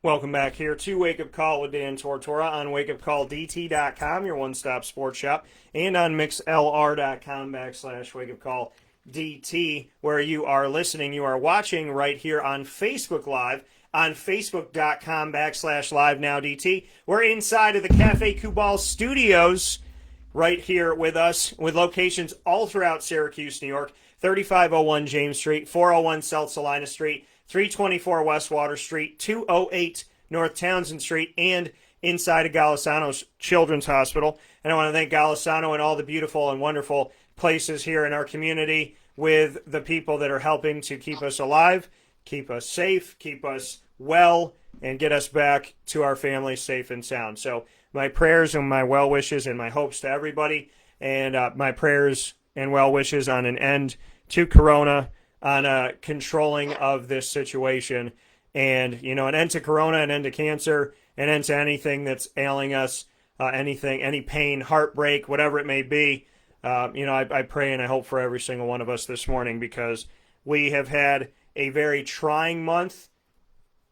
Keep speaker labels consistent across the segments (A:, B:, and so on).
A: Welcome back here to Wake Up Call with Dan Tortora on WakeUpCallDT.com, your one-stop sports shop, and on MixLR.com/WakeUpCallDT, where you are listening. You are watching right here on Facebook Live, on Facebook.com/LiveNowDT. We're inside of the Cafe Football studios right here with us, with locations all throughout Syracuse, New York, 3501 James Street, 401 South Salina Street, 324 West Water Street, 208 North Townsend Street, and inside of Golisano's Children's Hospital. And I want to thank Golisano and all the beautiful and wonderful places here in our community with the people that are helping to keep us alive, keep us safe, keep us well, and get us back to our families safe and sound. So my prayers and my well wishes and my hopes to everybody, and my prayers and well wishes on an end to Corona, on a controlling of this situation, and, you know, an end to Corona, an end to cancer, an end to anything that's ailing us, any pain, heartbreak, whatever it may be. I pray and I hope for every single one of us this morning, because we have had a very trying month,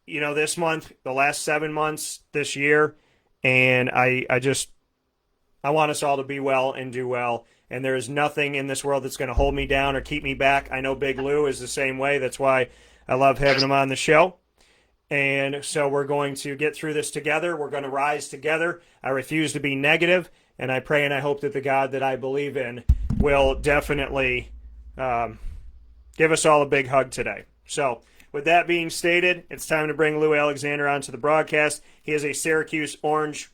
A: this month, the last 7 months this year, and I want us all to be well and do well. And there is nothing in this world that's going to hold me down or keep me back. I know Big Lou is the same way. That's why I love having him on the show. And so we're going to get through this together. We're going to rise together. I refuse to be negative, and I pray and I hope that the God that I believe in will definitely give us all a big hug today. So with that being stated, it's time to bring Lou Alexander onto the broadcast. He is a Syracuse Orange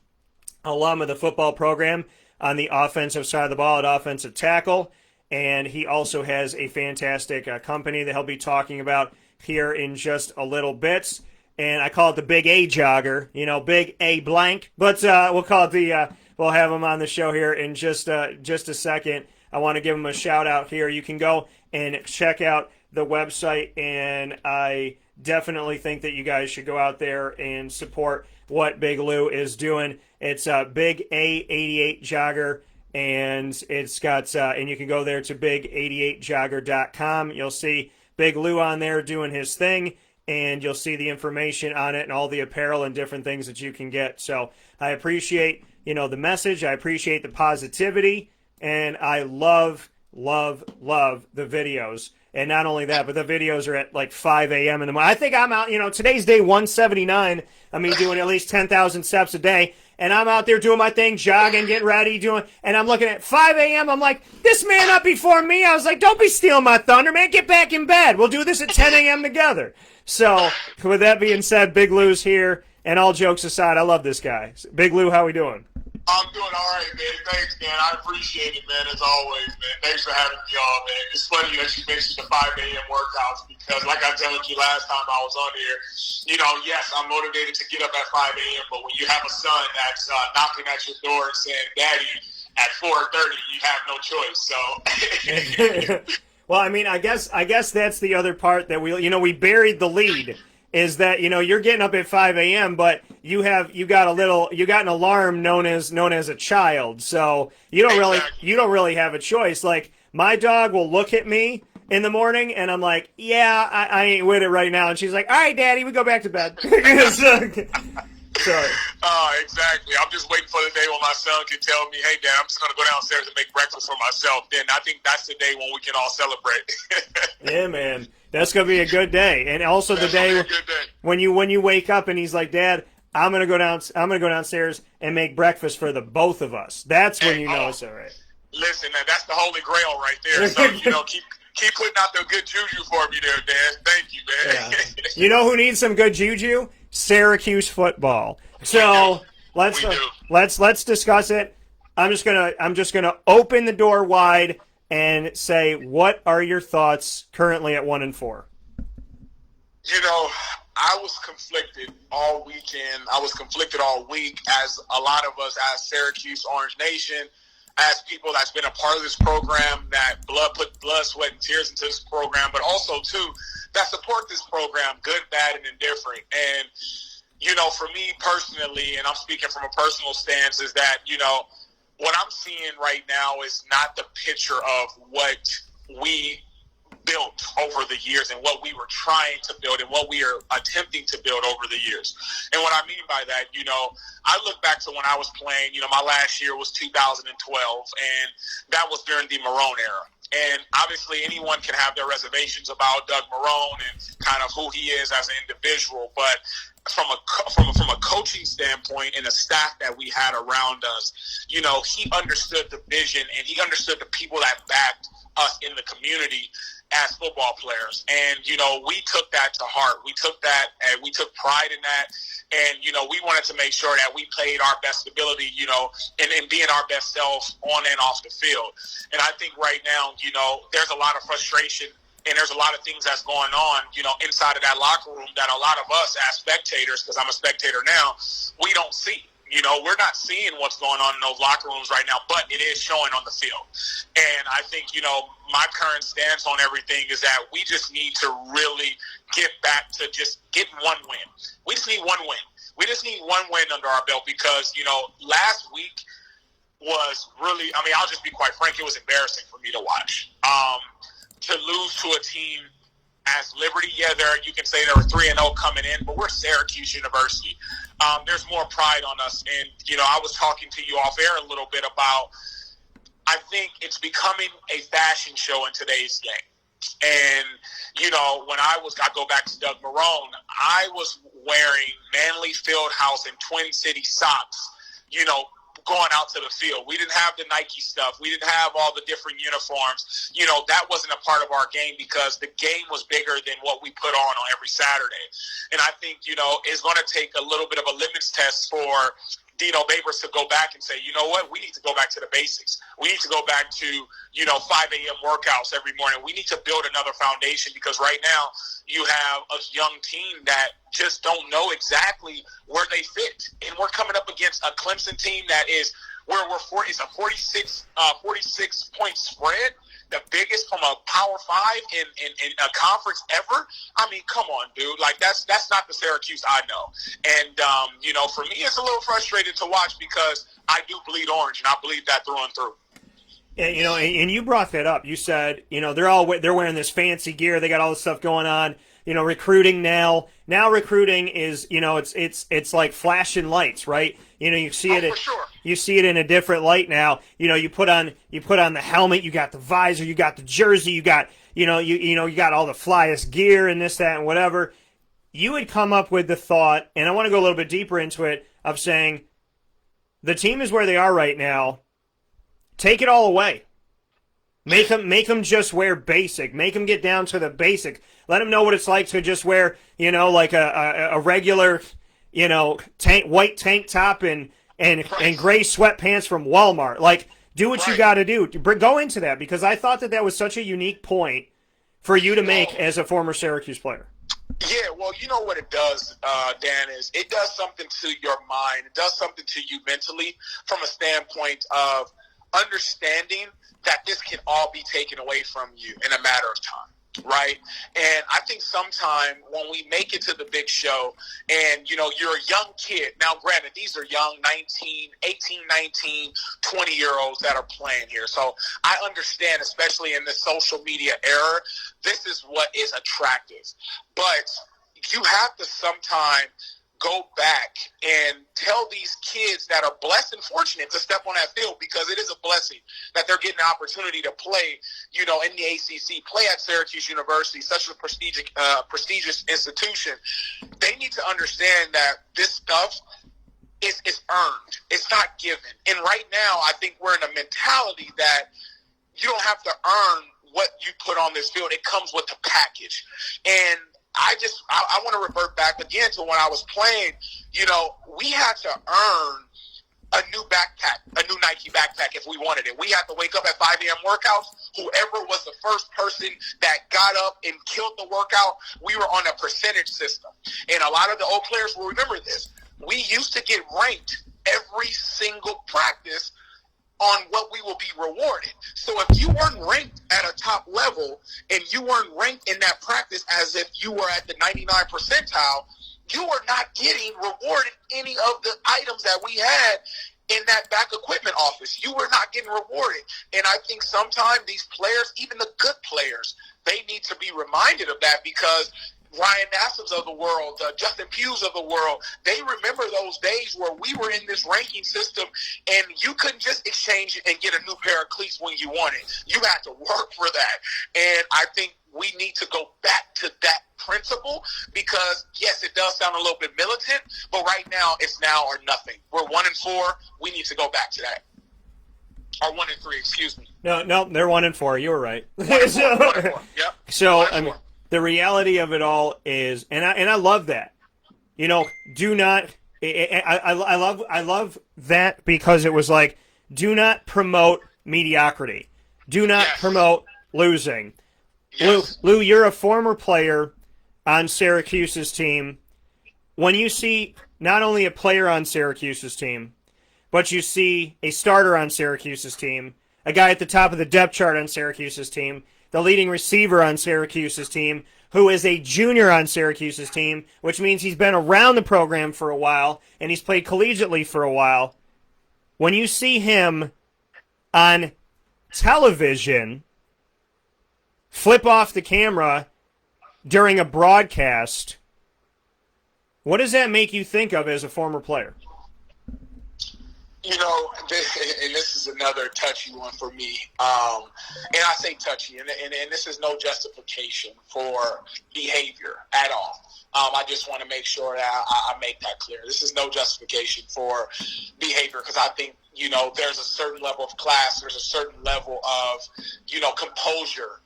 A: alum of the football program on the offensive side of the ball at offensive tackle, and he also has a fantastic company that he'll be talking about here in just a little bit, and I call it the Big A Jogger, Big A blank, but we'll call it we'll have him on the show here in just a second. I want to give him a shout out here. You can go and check out the website, and I definitely think that you guys should go out there and support what Big Lou is doing. It's Big A88 Jogger, and it's got and you can go there to big88jogger.com. You'll see Big Lou on there doing his thing, and you'll see the information on it and all the apparel and different things that you can get. So I appreciate the message. I appreciate the positivity, and I love the videos. And not only that, but the videos are at like 5 a.m. in the morning. I think I'm out, today's day 179. I mean, doing at least 10,000 steps a day. And I'm out there doing my thing, jogging, getting ready, and I'm looking at 5 a.m. I'm like, this man up before me. I was like, don't be stealing my thunder, man. Get back in bed. We'll do this at 10 a.m. together. So with that being said, Big Lou's here. And all jokes aside, I love this guy. Big Lou, how we doing?
B: I'm doing all right, man. Thanks, man. I appreciate it, man, as always, man. Thanks for having me on, man. It's funny that you mentioned the 5 a.m. workouts, because like I told you last time I was on here, yes, I'm motivated to get up at 5 a.m., but when you have a son that's knocking at your door and saying, Daddy, at 4:30, you have no choice. So,
A: well, I mean, I guess that's the other part that we buried the lead. Is that you're getting up at 5 a.m. but you got an alarm known as a child, so you don't really have a choice. Like, my dog will look at me in the morning and I'm like, yeah, I ain't with it right now, and she's like, all right, Daddy, we go back to bed.
B: Sorry. Exactly. I'm just waiting for the day when my son can tell me, hey, Dad, I'm just going to go downstairs and make breakfast for myself. Then I think that's the day when we can all celebrate.
A: Yeah, man. That's going to be a good day. And also the day when you wake up and he's like, Dad, I'm going to go downstairs and make breakfast for the both of us. That's when know it's all right.
B: Listen, man, that's the holy grail right there. So, keep putting out the good juju for me there, Dan. Thank you, man.
A: Yeah. You know who needs some good juju? Syracuse football. So let's discuss it. I'm just gonna open the door wide and say, what are your thoughts currently at 1-4?
B: I was conflicted all weekend. I was conflicted all week, as a lot of us, as Syracuse Orange Nation, as people that's been a part of this program, that put blood, sweat, and tears into this program, but also too that support this program, good, bad, and indifferent. And for me personally, and I'm speaking from a personal stance, is that what I'm seeing right now is not the picture of what we built over the years and what we were trying to build and what we are attempting to build over the years. And what I mean by that, I look back to when I was playing, my last year was 2012, and that was during the Marone era. And obviously anyone can have their reservations about Doug Marone and kind of who he is as an individual, but from a coaching standpoint and the staff that we had around us, he understood the vision and he understood the people that backed us in the community as football players. And, we took that to heart. We took that and we took pride in that. And, we wanted to make sure that we played our best ability, and being our best selves on and off the field. And I think right now, there's a lot of frustration and there's a lot of things that's going on, inside of that locker room that a lot of us as spectators, because I'm a spectator now, we don't see. We're not seeing what's going on in those locker rooms right now, but it is showing on the field. And I think, my current stance on everything is that we just need to really get back to just getting one win. We just need one win. We just need one win under our belt because, last week was really, I'll just be quite frank, it was embarrassing for me to watch. To lose to a team as Liberty, you can say they were 3-0 coming in, but we're Syracuse University. There's more pride on us. And, I was talking to you off air a little bit about, I think it's becoming a fashion show in today's game. And, when I go back to Doug Marone, I was wearing Manly Fieldhouse and Twin City socks, going out to the field. We didn't have the Nike stuff. We didn't have all the different uniforms. That wasn't a part of our game because the game was bigger than what we put on every Saturday. And I think, it's going to take a little bit of a litmus test for Dino Babers to go back and say, you know what, we need to go back to the basics. We need to go back to, 5 a.m. workouts every morning. We need to build another foundation because right now you have a young team that just don't know exactly where they fit. And we're coming up against a Clemson team that is where it's a 46 point spread, the biggest from a Power 5 in a conference ever. Come on, dude. Like, that's not the Syracuse I know. And, for me, it's a little frustrating to watch because I do bleed orange, and I bleed that through and through.
A: Yeah, and you brought that up. You said, they're wearing this fancy gear. They got all this stuff going on. Recruiting now. Now recruiting is, it's like flashing lights, right? You see it.
B: For sure.
A: You see it in a different light now. You put on the helmet. You got the visor. You got the jersey. You got, you got all the flyest gear and this, that, and whatever. You had come up with the thought, and I want to go a little bit deeper into it, of saying the team is where they are right now. Take it all away. Make them just wear basic. Make them get down to the basic. Let them know what it's like to just wear, like a regular, white tank top and gray sweatpants from Walmart. Like, do what you got to do. Go into that because I thought that was such a unique point for you to make as a former Syracuse player.
B: Yeah, well, you know what it does, Dan, is it does something to your mind. It does something to you mentally from a standpoint of understanding that this can all be taken away from you in a matter of time, right? And I think sometime when we make it to the big show and, you're a young kid. Now, granted, these are young 18, 19, 20-year-olds that are playing here. So I understand, especially in the social media era, this is what is attractive. But you have to sometime go back and tell these kids that are blessed and fortunate to step on that field because it is a blessing that they're getting an opportunity to play, in the ACC, play at Syracuse University, such a prestigious institution. They need to understand that this stuff is earned. It's not given. And right now, I think we're in a mentality that you don't have to earn what you put on this field. It comes with the package. And I want to revert back again to when I was playing. We had to earn a new backpack, a new Nike backpack if we wanted it. We had to wake up at 5 a.m. workouts. Whoever was the first person that got up and killed the workout, we were on a percentage system. And a lot of the old players will remember this. We used to get ranked every single practice on what we will be rewarded. So if you weren't ranked at a top level and you weren't ranked in that practice as if you were at the 99 percentile, you were not getting rewarded any of the items that we had in that back equipment office. You were not getting rewarded. And I think sometimes these players, even the good players, they need to be reminded of that, because Ryan Nassib's of the world, Justin Pugh's of the world, they remember those days where we were in this ranking system and you couldn't just exchange it and get a new pair of cleats when you wanted. You had to work for that. And I think we need to go back to that principle, because, yes, it does sound a little bit militant, but right now it's now or nothing. We're 1-4. We need to go back to that. Or 1-3, excuse me.
A: No, they're 1-4. You were right.
B: 1-4. Yep.
A: So,
B: 1-4.
A: I mean, the reality of it all is, and I love that. You know, do not. I love that, because it was like, do not promote mediocrity. Do not promote losing.
B: Yes.
A: Lou, you're a former player on Syracuse's team. When you see not only a player on Syracuse's team, but you see a starter on Syracuse's team, a guy at the top of the depth chart on Syracuse's team, the leading receiver on Syracuse's team, who is a junior on Syracuse's team, which means he's been around the program for a while, and he's played collegiately for a while. When you see him on television flip off the camera during a broadcast, what does that make you think of as a former player?
B: You know, and this is another touchy one for me. And I say touchy, and this is no justification for behavior at all. I just want to make sure that I make that clear. This is no justification for behavior, because I think, you know, there's a certain level of class, there's a certain level of, you know, composure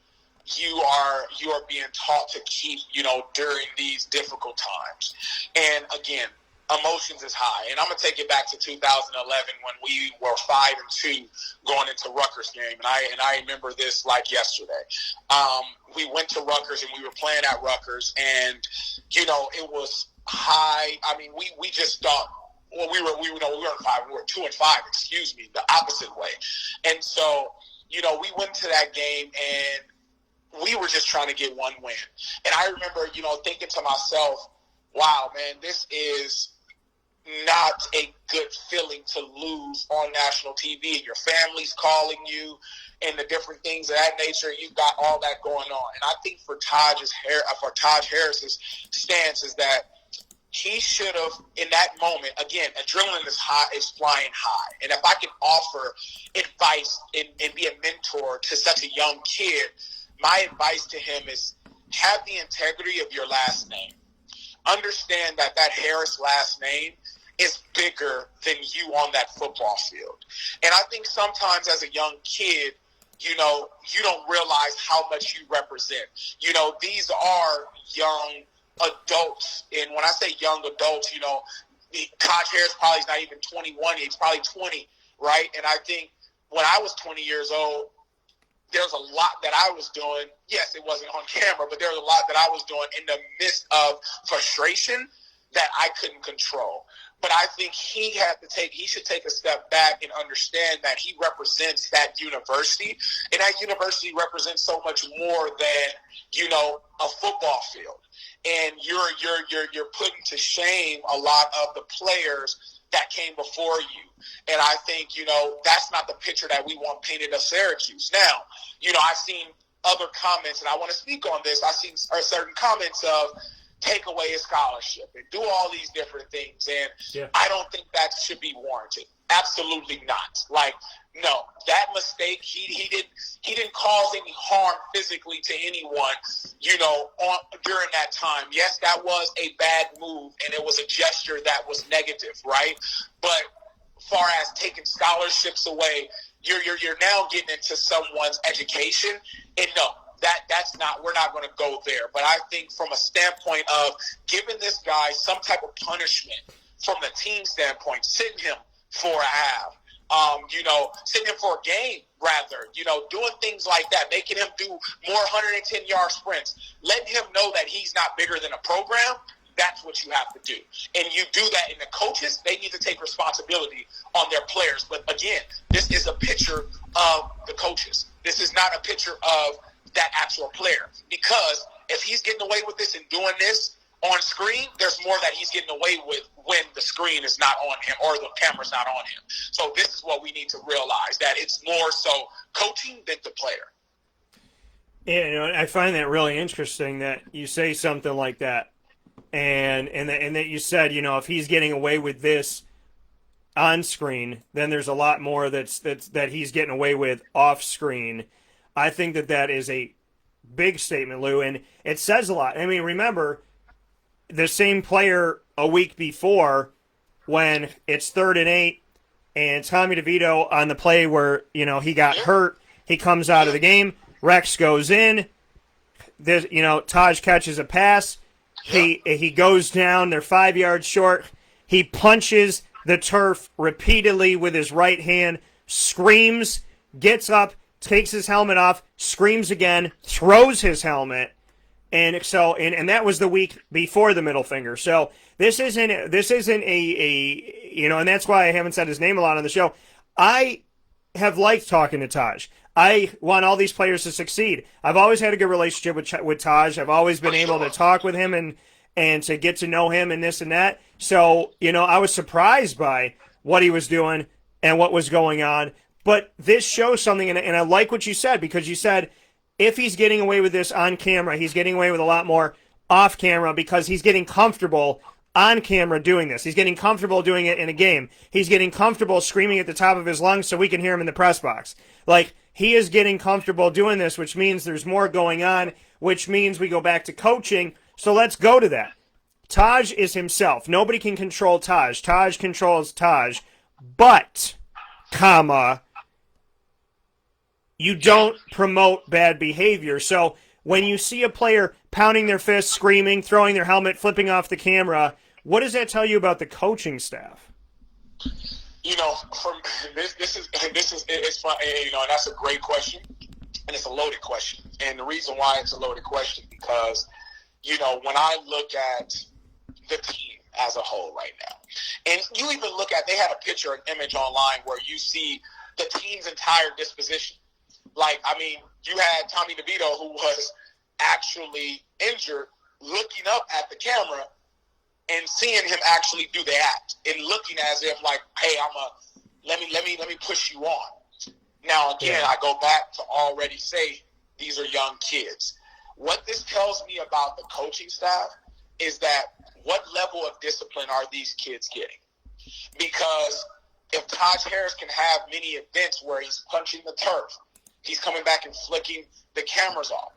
B: you are being taught to keep, you know, during these difficult times. And again, emotions is high. And I'm going to take it back to 2011 when we were 5-2 going into Rutgers game. And I remember this like yesterday. We went to Rutgers and we were playing at Rutgers, and, you know, it was high. I mean, we just thought, well, we were 5, we were 2-5, excuse me, the opposite way. And so, you know, we went to that game and we were just trying to get one win. And I remember, you know, thinking to myself, wow, man, this is not a good feeling to lose on national TV. And your family's calling you and the different things of that nature. You've got all that going on. And I think for Taj Harris's stance is that he should have, in that moment, again, adrenaline is flying high. And if I can offer advice and be a mentor to such a young kid, my advice to him is have the integrity of your last name. Understand that Harris last name is bigger than you on that football field. And I think sometimes as a young kid, you know, you don't realize how much you represent. You know, these are young adults. And when I say young adults, you know, Taj Harris probably is not even 21. He's probably 20, right? And I think when I was 20 years old, there's a lot that I was doing. Yes, it wasn't on camera, but there was a lot that I was doing in the midst of frustration that I couldn't control. But I think he should take a step back and understand that he represents that university, and that university represents so much more than, you know, a football field. And you're putting to shame a lot of the players that came before you. And I think, you know, that's not the picture that we want painted of Syracuse. Now, you know, I've seen other comments, and I want to speak on this. I've seen certain comments of take away a scholarship and do all these different things. And I don't think that should be warranted. Absolutely not. Like, no, that mistake, he didn't cause any harm physically to anyone, you know, during that time. Yes, that was a bad move, and it was a gesture that was negative, right? But far as taking scholarships away, you're now getting into someone's education, and no, that's not, we're not going to go there. But I think from a standpoint of giving this guy some type of punishment from the team standpoint, sitting him for a half, you know, sitting him for a game, rather, you know, doing things like that, making him do more 110-yard sprints, letting him know that he's not bigger than a program. That's what you have to do. And you do that in the coaches. They need to take responsibility on their players. But again, this is a picture of the coaches. This is not a picture of that actual player. Because if he's getting away with this and doing this on screen, there's more that he's getting away with when the screen is not on him or the camera's not on him. So this is what we need to realize, that it's more so coaching than the player.
A: I find that really interesting that you say something like that, and that you said, if he's getting away with this on screen, then there's a lot more that he's getting away with off screen. I think that is a big statement, Lou, and it says a lot. I mean, remember the same player a week before when it's 3rd and 8, and Tommy DeVito on the play where he got hurt, he comes out of the game. Rex goes in. There's, Taj catches a pass. He goes down. They're 5 yards short. He punches the turf repeatedly with his right hand, screams, gets up, takes his helmet off, screams again, throws his helmet, and that was the week before the middle finger. So this isn't a and that's why I haven't said his name a lot on the show. I have liked talking to Taj. I want all these players to succeed. I've always had a good relationship with Taj. I've always been able to talk with him and to get to know him and this and that. So, I was surprised by what he was doing and what was going on. But this shows something, and I like what you said, because you said if he's getting away with this on camera, he's getting away with a lot more off camera because he's getting comfortable on camera doing this. He's getting comfortable doing it in a game. He's getting comfortable screaming at the top of his lungs so we can hear him in the press box. Like, he is getting comfortable doing this, which means there's more going on, which means we go back to coaching. So let's go to that. Taj is himself. Nobody can control Taj. Taj controls Taj. But, you don't promote bad behavior. So when you see a player pounding their fist, screaming, throwing their helmet, flipping off the camera, what does that tell you about the coaching staff?
B: From this is it's fun. And that's a great question, and it's a loaded question. And the reason why it's a loaded question because when I look at the team as a whole right now, and you even look at, they had a picture, an image online where you see the team's entire disposition. Like, I mean, you had Tommy DeVito, who was actually injured, looking up at the camera and seeing him actually do the act and looking as if like, hey, let me push you on. Now, again, I go back to already say these are young kids. What this tells me about the coaching staff is that what level of discipline are these kids getting? Because if Taj Harris can have many events where he's punching the turf, he's coming back and flicking the cameras off.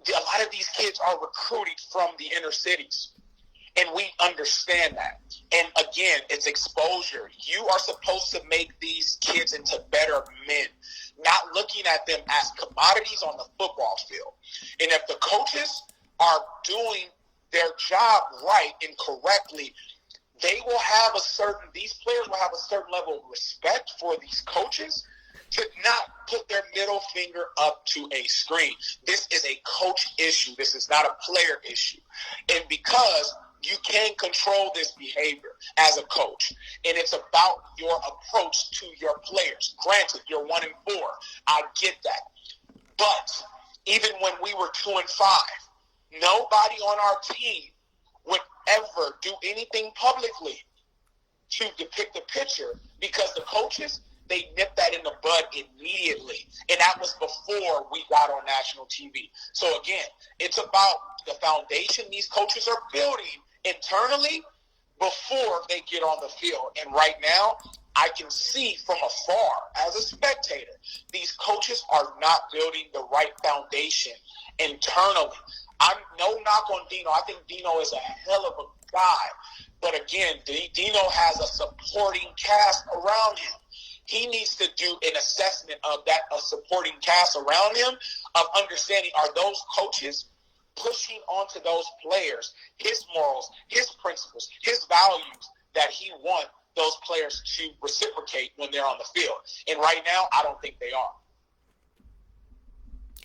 B: A lot of these kids are recruited from the inner cities, and we understand that. And again, it's exposure. You are supposed to make these kids into better men, not looking at them as commodities on the football field. And if the coaches are doing their job right and correctly, these players will have a certain level of respect for these coaches to not put their middle finger up to a screen. This is a coach issue. This is not a player issue. And because you can control this behavior as a coach, and it's about your approach to your players. Granted, you're 1-4. I get that. But even when we were 2-5, nobody on our team would ever do anything publicly to depict the picture because the coaches, they nipped that in the bud immediately. And that was before we got on national TV. So again, it's about the foundation these coaches are building internally before they get on the field. And right now, I can see from afar as a spectator, these coaches are not building the right foundation internally. I'm no knock on Dino. I think Dino is a hell of a guy. But again, Dino has a supporting cast around him. He needs to do an assessment of that, a supporting cast around him, of understanding, are those coaches pushing onto those players his morals, his principles, his values that he wants those players to reciprocate when they're on the field. And right now, I don't think they are.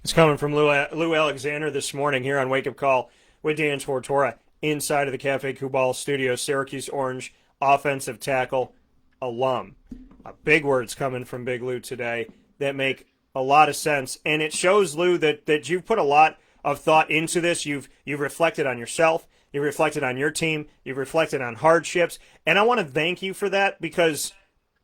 A: It's coming from Lou Alexander this morning here on Wake Up Call with Dan Tortora inside of the Cuse Football studio. Syracuse Orange offensive tackle, alum. Big words coming from Big Lou today that make a lot of sense. And it shows, Lou, that you've put a lot of thought into this. You've reflected on yourself. You've reflected on your team. You've reflected on hardships. And I want to thank you for that because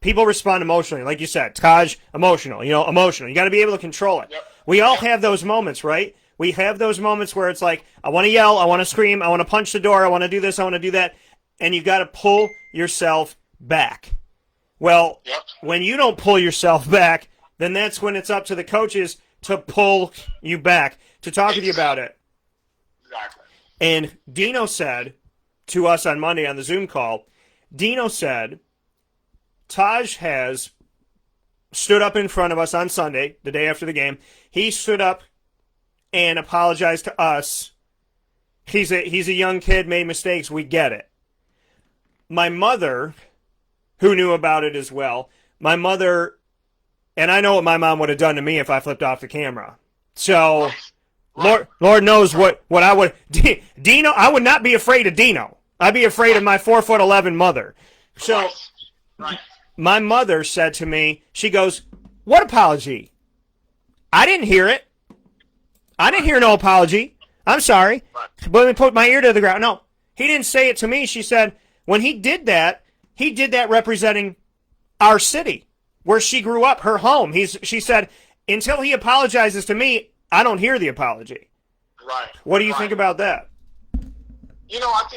A: people respond emotionally. Like you said, Taj, emotional, emotional. You got to be able to control it.
B: Yep.
A: We all have those moments, right? We have those moments where it's like, I want to yell, I want to scream, I want to punch the door, I want to do this, I want to do that. And you got to pull yourself back. Well, when you don't pull yourself back, then that's when it's up to the coaches to pull you back, to talk with you about it.
B: Exactly.
A: And Dino said to us on Monday on the Zoom call, Dino said, Taj has stood up in front of us on Sunday, the day after the game. He stood up and apologized to us. He's a young kid, made mistakes. We get it. My mother, who knew about it as well, my mother, and I know what my mom would have done to me if I flipped off the camera. So, Lord knows what I would. Dino, I would not be afraid of Dino. I'd be afraid of my 4'11" mother. So, my mother said to me, she goes, "What apology? I didn't hear it. I didn't hear no apology. I'm sorry." But let me put my ear to the ground. No, he didn't say it to me. She said, when he did that representing our city, where she grew up, her home. She said, until he apologizes to me, I don't hear the apology.
B: Right.
A: What do you think about that?
B: I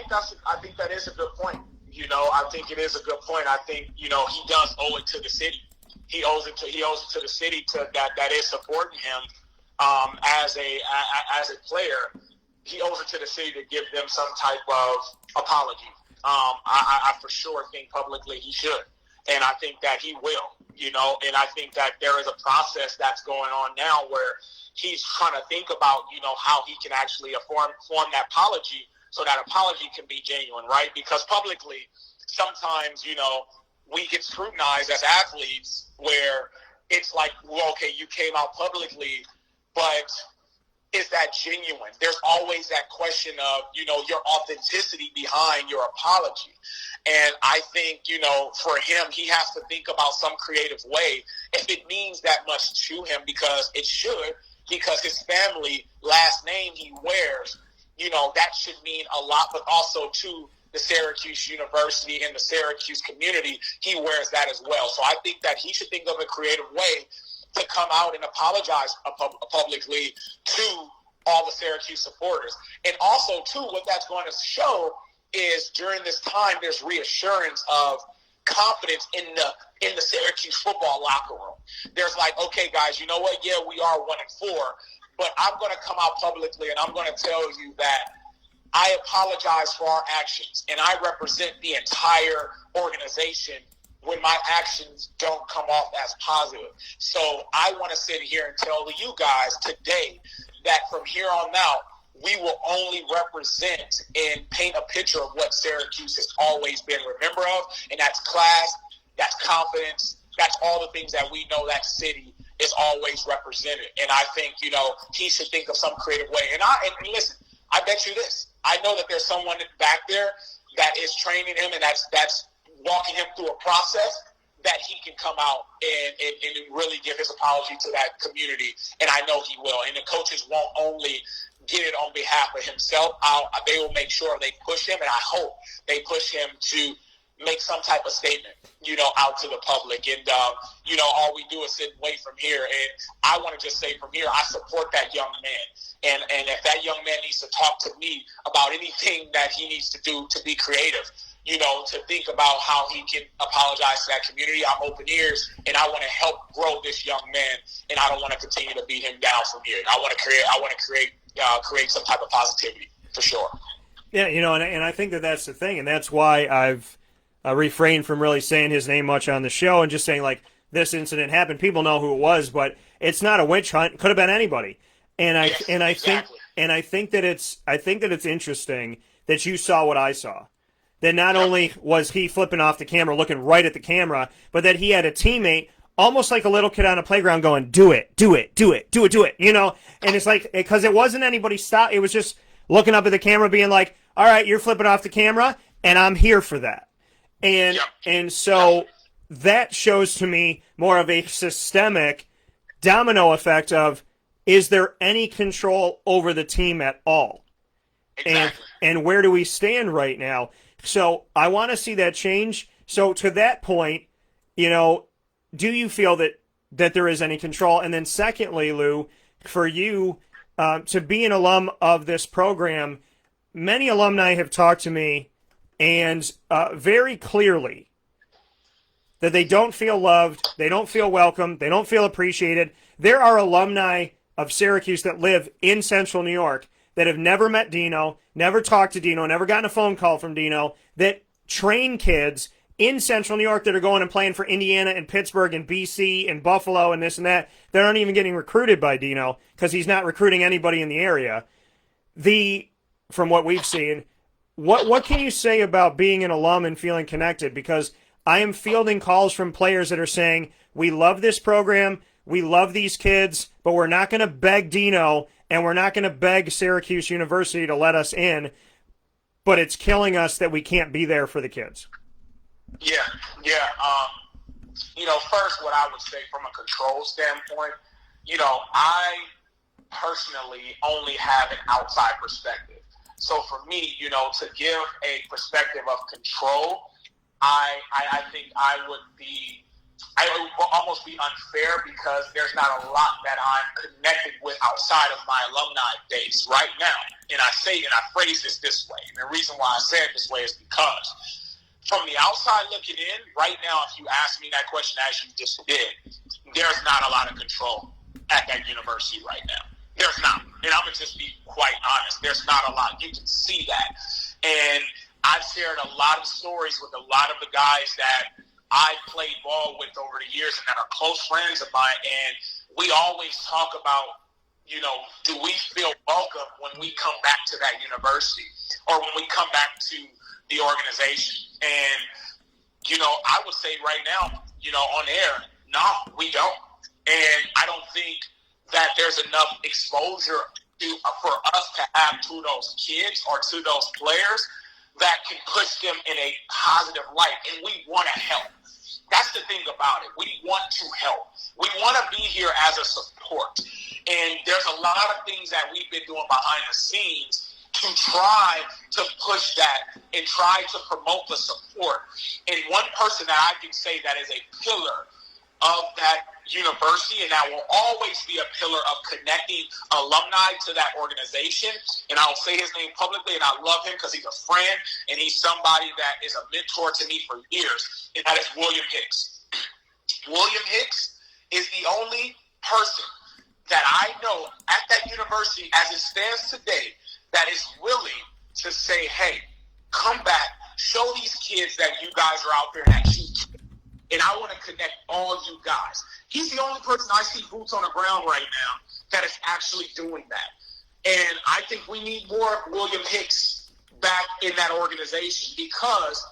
B: think that is a good point. I think it is a good point. I think, he does owe it to the city. He owes it to the city that is supporting him as a player. He owes it to the city to give them some type of apology. I for sure think publicly he should. And I think that he will, and I think that there is a process that's going on now where he's trying to think about, how he can actually form that apology so that apology can be genuine, right? Because publicly, sometimes, we get scrutinized as athletes where it's like, well, okay, you came out publicly, but is that genuine? There's always that question of, your authenticity behind your apology. And I think, for him, he has to think about some creative way if it means that much to him, because it should, because his family last name he wears, that should mean a lot, but also to the Syracuse University and the Syracuse community, he wears that as well. So I think that he should think of a creative way to come out and apologize publicly to all the Syracuse supporters. And also, too, what that's going to show is during this time, there's reassurance of confidence in the Syracuse football locker room. There's like, okay, guys, you know what? Yeah, we are 1-4, but I'm going to come out publicly and I'm going to tell you that I apologize for our actions, and I represent the entire organization when my actions don't come off as positive. So I want to sit here and tell you guys today that from here on out, we will only represent and paint a picture of what Syracuse has always been a member of, and that's class, that's confidence, that's all the things that we know that city is always represented. And I think, he should think of some creative way. And listen, I bet you this. I know that there's someone back there that is training him and that's walking him through a process that he can come out and really give his apology to that community. And I know he will. And the coaches won't only get it on behalf of himself. They will make sure they push him, and I hope they push him to make some type of statement, out to the public. And, all we do is sit and wait from here. And I want to just say from here, I support that young man. And if that young man needs to talk to me about anything that he needs to do to be creative, to think about how he can apologize to that community, I'm open ears, and I want to help grow this young man. And I don't want to continue to beat him down from here. I want to create some type of positivity for sure.
A: Yeah, and I think that's the thing, and that's why I've refrained from really saying his name much on the show and just saying, like, this incident happened. People know who it was, but it's not a witch hunt. Could have been anybody. And I think that it's interesting that you saw what I saw. That not only was he flipping off the camera, looking right at the camera, but that he had a teammate, almost like a little kid on a playground, going, "Do it, do it, do it, do it, do it." And it's like, because it wasn't anybody stop. It was just looking up at the camera, being like, "All right, you're flipping off the camera, and I'm here for that." And so that shows to me more of a systemic domino effect of, is there any control over the team at all?
B: Exactly.
A: And where do we stand right now? So I want to see that change. So to that point, you know, do you feel that there is any control? And then secondly, Lou, for you to be an alum of this program, many alumni have talked to me and very clearly that they don't feel loved, they don't feel welcome, they don't feel appreciated. There are alumni of Syracuse that live in Central New York that have never met Dino, never talked to Dino, never gotten a phone call from Dino, that train kids in Central New York that are going and playing for Indiana and Pittsburgh and BC and Buffalo and this and that aren't even getting recruited by Dino because he's not recruiting anybody in the area. From what we've seen, what can you say about being an alum and feeling connected? Because I am fielding calls from players that are saying, we love this program, we love these kids, but we're not going to beg Dino and we're not going to beg Syracuse University to let us in, but it's killing us that we can't be there for the kids.
B: Yeah. First, what I would say from a control standpoint, I personally only have an outside perspective. So for me, to give a perspective of control, I think I would almost be unfair because there's not a lot that I'm connected with outside of my alumni base right now. And I phrase this way. And the reason why I say it this way is because from the outside looking in, right now, if you ask me that question as you just did, there's not a lot of control at that university right now. There's not. And I'm going to just be quite honest. There's not a lot. You can see that. And I've shared a lot of stories with a lot of the guys that I played ball with over the years and that are close friends of mine. And we always talk about, do we feel welcome when we come back to that university or when we come back to the organization? And, I would say right now, on air, no, we don't. And I don't think that there's enough exposure for us to have to those kids or to those players that can push them in a positive light. And we want to help. That's the thing about it. We want to help. We want to be here as a support. And there's a lot of things that we've been doing behind the scenes to try to push that and try to promote the support. And one person that I can say that is a pillar of that university, and that will always be a pillar of connecting alumni to that organization, and I'll say his name publicly, and I love him because he's a friend, and he's somebody that is a mentor to me for years, and that is William Hicks. William Hicks is the only person that I know at that university, as it stands today, that is willing to say, hey, come back, show these kids that you guys are out there that you can. And I want to connect all you guys. He's the only person I see boots on the ground right now that is actually doing that. And I think we need more of William Hicks back in that organization because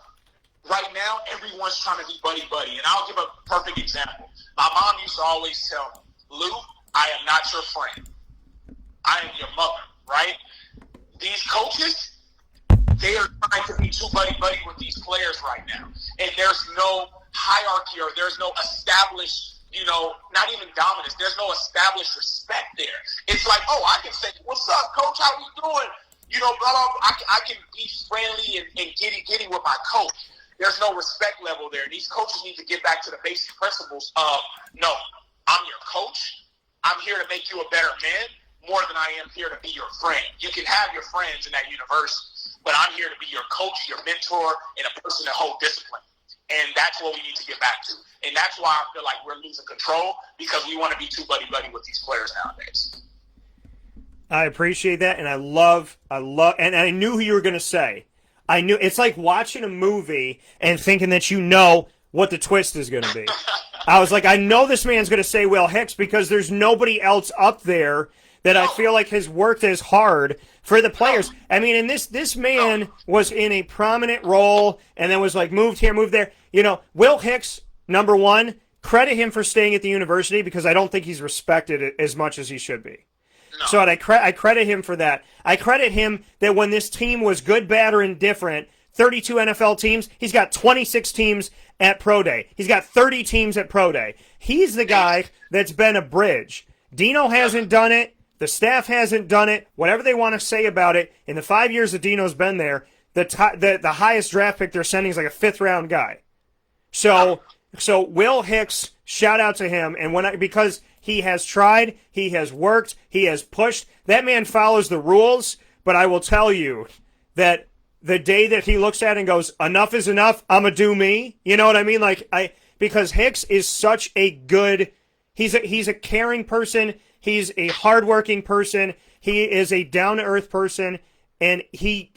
B: right now everyone's trying to be buddy-buddy. And I'll give a perfect example. My mom used to always tell me, Lou, I am not your friend. I am your mother, right? These coaches, they are trying to be too buddy-buddy with these players right now. And there's no hierarchy or there's no established, not even dominance. There's no established respect there. It's like, oh, I can say, what's up, coach? How we doing? Blah, blah. I can be friendly and giddy with my coach. There's no respect level there. These coaches need to get back to the basic principles of, no, I'm your coach. I'm here to make you a better man more than I am here to be your friend. You can have your friends in that university, but I'm here to be your coach, your mentor, and a person to hold discipline. And that's what we need to get back to. And that's why I feel like we're losing control because we want to be too buddy-buddy with these players nowadays.
A: I appreciate that, and I love, and I knew who you were going to say. I knew it's like watching a movie and thinking that you know what the twist is going to be. I was like, I know this man's going to say Will Hicks because there's nobody else up there that I feel like has worked as hard for the players. I mean, and this man was in a prominent role and then was like moved here, moved there. Will Hicks, number one, credit him for staying at the university because I don't think he's respected as much as he should be. No. So I credit him for that. I credit him that when this team was good, bad, or indifferent, 32 NFL teams, he's got 26 teams at Pro Day. He's got 30 teams at Pro Day. He's the guy that's been a bridge. Dino hasn't done it. The staff hasn't done it. Whatever they want to say about it, in the 5 years that Dino's been there, the highest draft pick they're sending is like a fifth-round guy. So So Will Hicks, shout out to him, and because he has tried, he has worked, he has pushed. That man follows the rules, but I will tell you that the day that he looks at it and goes, enough is enough, I'ma do me. You know what I mean? Because Hicks is such a good, he's a caring person, he's a hardworking person, he is a down-to-earth person, and he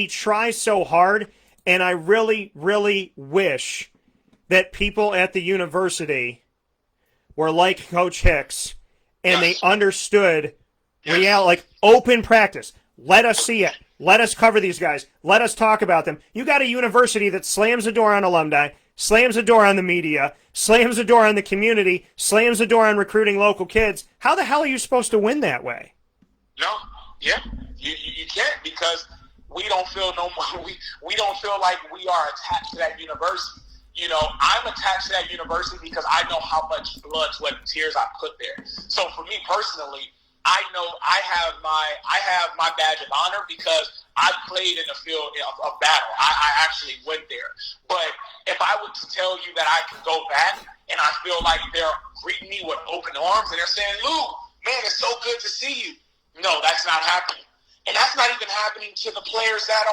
A: tries so hard, and I really, really wish that people at the university were like Coach Hicks, and they understood reality, like open practice. Let us see it. Let us cover these guys. Let us talk about them. You got a university that slams the door on alumni, slams the door on the media, slams the door on the community, slams the door on recruiting local kids. How the hell are you supposed to win that way?
B: No, yeah, you can't, because we don't feel we don't feel like we are attached to that university. You know, I'm attached to that university because I know how much blood, sweat, and tears I put there. So for me personally, I know I have my badge of honor because I played in the field of battle. I actually went there. But if I were to tell you that I can go back and I feel like they're greeting me with open arms and they're saying, Lou, man, it's so good to see you. No, that's not happening. And that's not even happening to the players that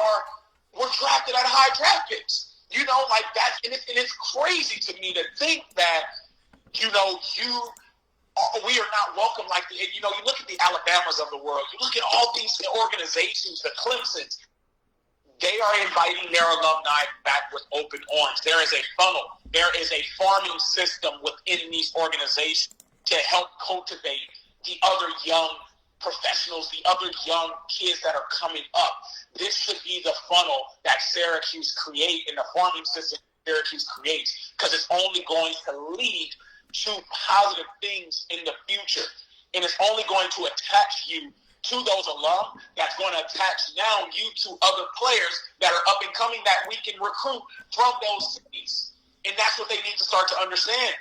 B: were drafted at high draft picks. You know, like that, and it's crazy to me to think that, you know, we are not welcome like you know, you look at the Alabamas of the world, you look at all these organizations, the Clemsons, they are inviting their alumni back with open arms. There is a funnel. There is a farming system within these organizations to help cultivate the other young professionals, the other young kids that are coming up. This should be the funnel that Syracuse create and the farming system Syracuse creates, because it's only going to lead to positive things in the future. And it's only going to attach you to those alum, that's going to attach now you to other players that are up and coming that we can recruit from those cities. And that's what they need to start to understand.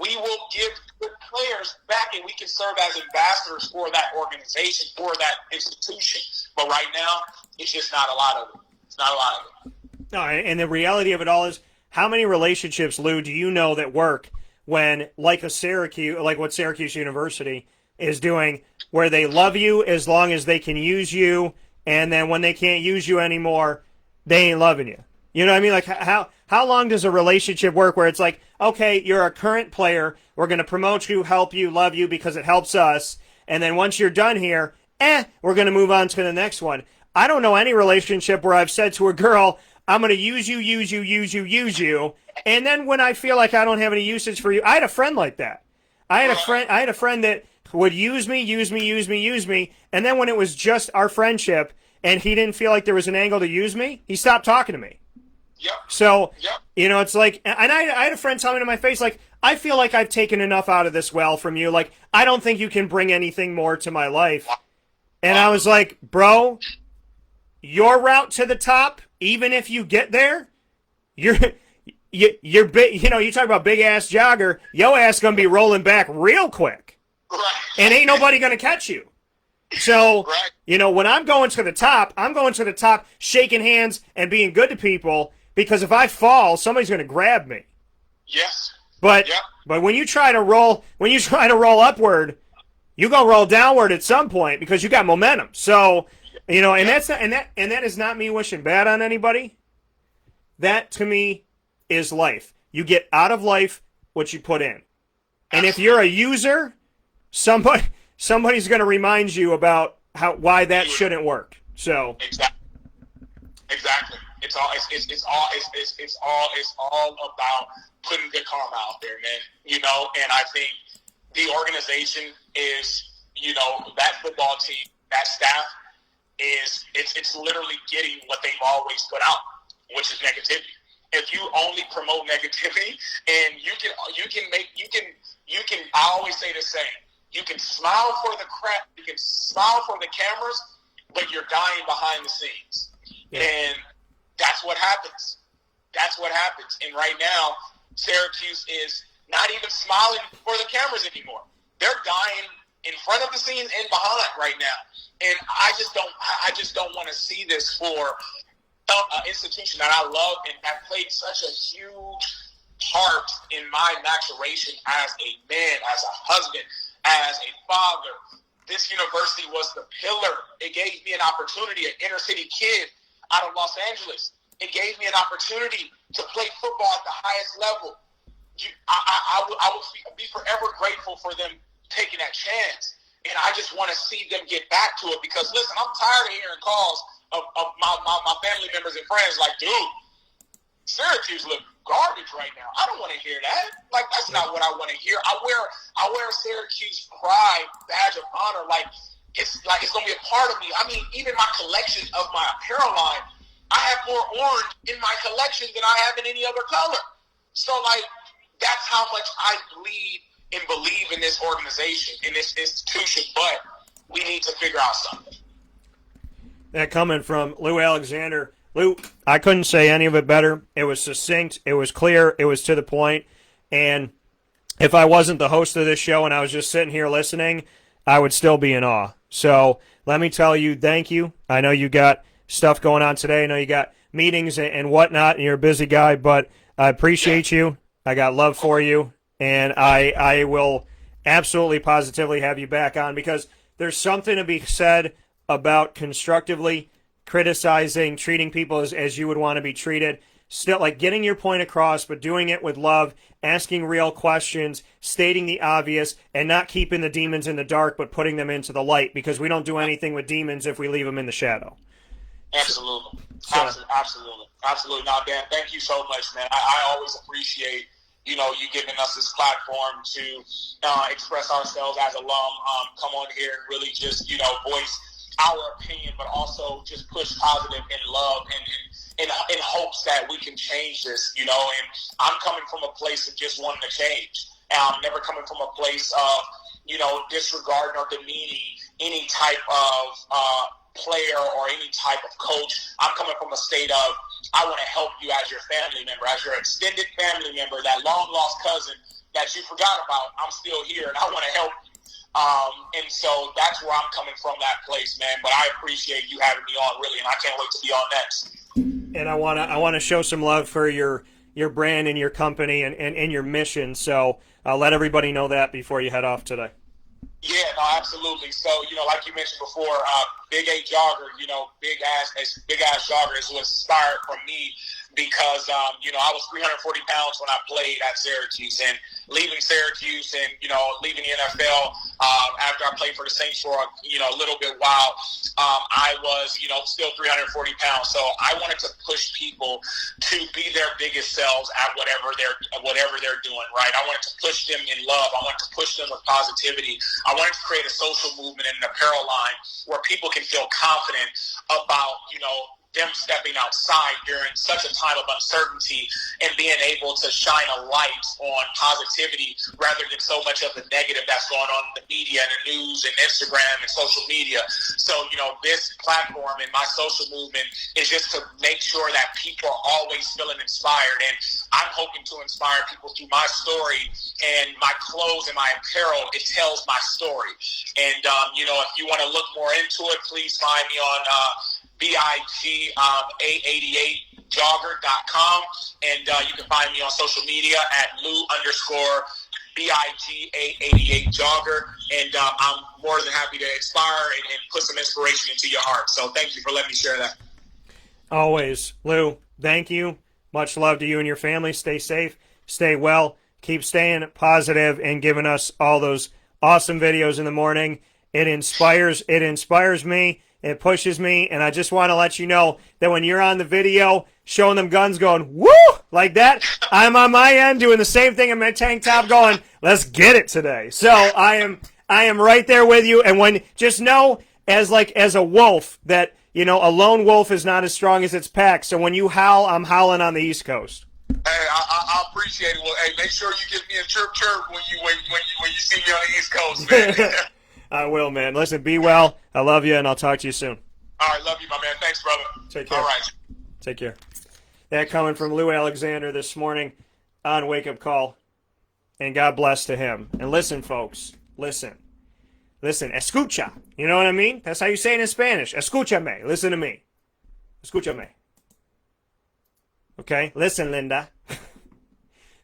B: We will give good players back, and we can serve as ambassadors for that organization, for that institution. But right now, it's just not a lot of it. It's not a lot of it.
A: No, and the reality of it all is, how many relationships, Lou, do you know that work when, like what Syracuse University is doing, where they love you as long as they can use you, and then when they can't use you anymore, they ain't loving you. You know what I mean? Like, how long does a relationship work where it's like, okay, you're a current player, we're going to promote you, help you, love you because it helps us, and then once you're done here, we're going to move on to the next one. I don't know any relationship where I've said to a girl, I'm going to use you, and then when I feel like I don't have any usage for you, I had a friend like that. I had a friend that would use me, and then when it was just our friendship and he didn't feel like there was an angle to use me, he stopped talking to me.
B: Yep.
A: So, you know, it's like, and I had a friend tell me to my face, like, I feel like I've taken enough out of this well from you. Like, I don't think you can bring anything more to my life. And I was like, bro, your route to the top, even if you get there, you're big, you know, you talk about big ass jogger, your ass gonna be rolling back real quick.
B: Right.
A: And ain't nobody gonna catch you. So, you know, when I'm going to the top shaking hands and being good to people, because if I fall, somebody's going to grab me.
B: Yes.
A: But when you try to roll upward, you go roll downward at some point because you got momentum. So, you know, and that is not me wishing bad on anybody. That to me is life. You get out of life what you put in. And if you're a user, somebody's going to remind you about why that shouldn't work. So
B: exactly. It's all about putting good karma out there, man. You know, and I think the organization is, you know, that football team, that staff is it's literally getting what they've always put out, which is negativity. If you only promote negativity, and you can I always say the same. You can smile for the crap, you can smile for the cameras, but you're dying behind the scenes. Yeah. And that's what happens. That's what happens. And right now, Syracuse is not even smiling for the cameras anymore. They're dying in front of the scenes and behind right now. And I just don't want to see this for an institution that I love and that played such a huge part in my maturation as a man, as a husband, as a father. This university was the pillar. It gave me an opportunity, an inner city kid out of Los Angeles. It gave me an opportunity to play football at the highest level. I will be forever grateful for them taking that chance. And I just want to see them get back to it because, listen, I'm tired of hearing calls of my family members and friends like, dude, Syracuse look garbage right now. I don't want to hear that. Like, that's not what I want to hear. I wear Syracuse pride badge of honor. Like it's gonna be a part of me. I mean, even my collection of my apparel line, I have more orange in my collection than I have in any other color. So like that's how much I bleed and believe in this organization, in this institution. But we need to figure out something.
A: That coming from Lou Alexander. Lou, I couldn't say any of it better. It was succinct. It was clear. It was to the point. And if I wasn't the host of this show and I was just sitting here listening, I would still be in awe. So let me tell you, thank you. I know you got stuff going on today. I know you got meetings and whatnot, and you're a busy guy, but I appreciate you. I got love for you. And I will absolutely positively have you back on because there's something to be said about constructively criticizing, treating people as you would want to be treated. Still, like getting your point across, but doing it with love, asking real questions, stating the obvious, and not keeping the demons in the dark, but putting them into the light because we don't do anything with demons if we leave them in the shadow.
B: Absolutely. Absolutely. Now, Dan, thank you so much, man. I always appreciate you giving us this platform to express ourselves as alum, come on here and really just, voice our opinion, but also just push positive in love and in hopes that we can change this, and I'm coming from a place of just wanting to change. And I'm never coming from a place of, disregarding or demeaning any type of player or any type of coach. I'm coming from a state of, I want to help you as your family member, as your extended family member, that long-lost cousin that you forgot about. I'm still here, and I want to help you. And so that's where I'm coming from, that place, man. But I appreciate you having me on, really, and I can't wait to be on next.
A: And I want to show some love for your brand and your company and your mission. So I'll let everybody know that before you head off today.
B: Yeah, no, absolutely. So, like you mentioned before, Big A Jogger, big ass jogger is what's inspired from me because, I was 340 pounds when I played at Syracuse, and leaving Syracuse and, leaving the NFL after I played for the Saints for, a little bit while, I was, still 340 pounds. So I wanted to push people to be their biggest selves at whatever they're doing, right? I wanted to push them in love. I wanted to push them with positivity. I wanted to create a social movement and an apparel line where people can feel confident about, them stepping outside during such a time of uncertainty and being able to shine a light on positivity rather than so much of the negative that's going on in the media and the news and Instagram and social media. So, this platform and my social movement is just to make sure that people are always feeling inspired. And I'm hoping to inspire people through my story and my clothes and my apparel. It tells my story. And, if you want to look more into it, please find me on BIG888jogger.com, and you can find me on social media at Lou_BIG888jogger, and I'm more than happy to inspire and put some inspiration into your heart. So thank you for letting me share that.
A: Always. Lou, thank you. Much love to you and your family. Stay safe, stay well, keep staying positive, and giving us all those awesome videos in the morning. It inspires me. It pushes me, and I just want to let you know that when you're on the video showing them guns going, woo, like that, I'm on my end doing the same thing in my tank top going, let's get it today. So I am right there with you, and when just know as a wolf that, a lone wolf is not as strong as its pack. So when you howl, I'm howling on the East Coast.
B: Hey, I appreciate it. Well, hey, make sure you give me a chirp when you see me on the East Coast, man.
A: I will, man. Listen, be well. I love you, and I'll talk to you soon.
B: All right, love you, my man. Thanks, brother.
A: Take care.
B: All right.
A: Take care. That coming from Lou Alexander this morning on Wake Up Call, and God bless to him. And listen, folks, listen, escucha. You know what I mean? That's how you say it in Spanish. Escúchame. Listen to me. Escúchame. Okay? Listen, Linda.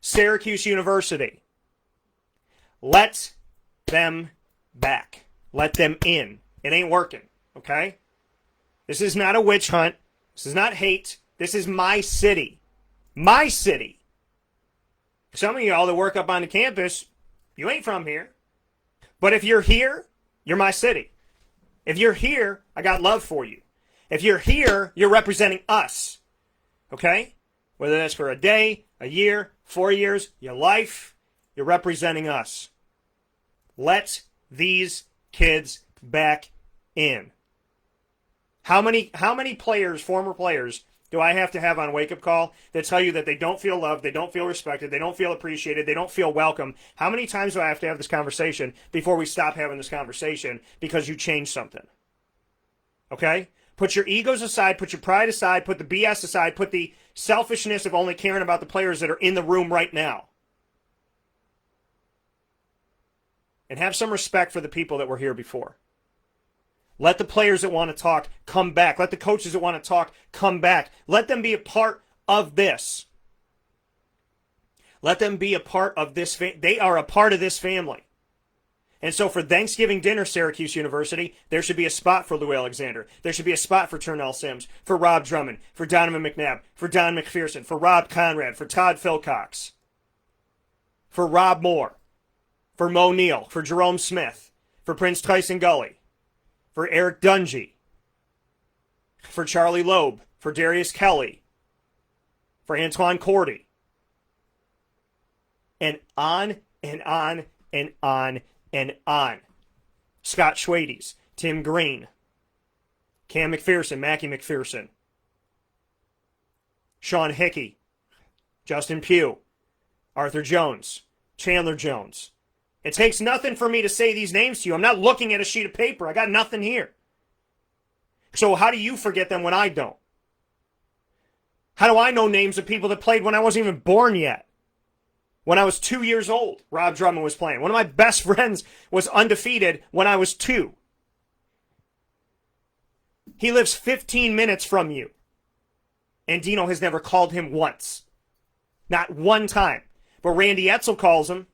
A: Syracuse University. Let them back. Let them in. It ain't working, okay? This is not a witch hunt. This is not hate. This is my city. My city. Some of y'all that work up on the campus, you ain't from here. But if you're here, you're my city. If you're here, I got love for you. If you're here, you're representing us. Okay? Whether that's for a day, a year, 4 years, your life, you're representing us. Let these kids back in. How many players, former players, do I have to have on Wake Up Call that tell you that they don't feel loved, they don't feel respected, they don't feel appreciated, they don't feel welcome? How many times do I have to have this conversation before we stop having this conversation because you changed something? Okay? Put your egos aside, put your pride aside, put the BS aside, put the selfishness of only caring about the players that are in the room right now. And have some respect for the people that were here before. Let the players that want to talk come back. Let the coaches that want to talk come back. Let them be a part of this. Let them be a part of this. They are a part of this family. And so for Thanksgiving dinner, Syracuse University, there should be a spot for Lou Alexander. There should be a spot for Turnell Sims, for Rob Drummond, for Donovan McNabb, for Don McPherson, for Rob Conrad, for Todd Philcox, for Rob Moore, for Mo Neal, for Jerome Smith, for Prince Tyson Gully, for Eric Dungy, for Charlie Loeb, for Darius Kelly, for Antoine Cordy, and on and on and on and on. Scott Schwades, Tim Green, Cam McPherson, Mackie McPherson, Sean Hickey, Justin Pugh, Arthur Jones, Chandler Jones. It takes nothing for me to say these names to you. I'm not looking at a sheet of paper. I got nothing here. So how do you forget them when I don't? How do I know names of people that played when I wasn't even born yet? When I was 2 years old, Rob Drummond was playing. One of my best friends was undefeated when I was 2. He lives 15 minutes from you. And Dino has never called him once. Not one time. But Randy Etzel calls him.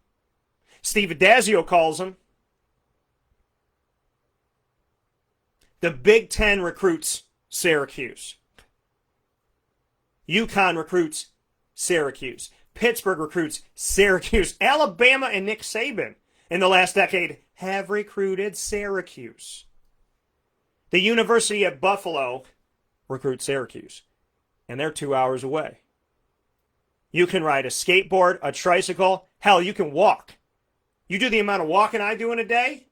A: Steve Adazio calls him. The Big Ten recruits Syracuse. UConn recruits Syracuse. Pittsburgh recruits Syracuse. Alabama and Nick Saban in the last decade have recruited Syracuse. The University of Buffalo recruits Syracuse. And they're 2 hours away. You can ride a skateboard, a tricycle. Hell, you can walk. You do the amount of walking I do in a day?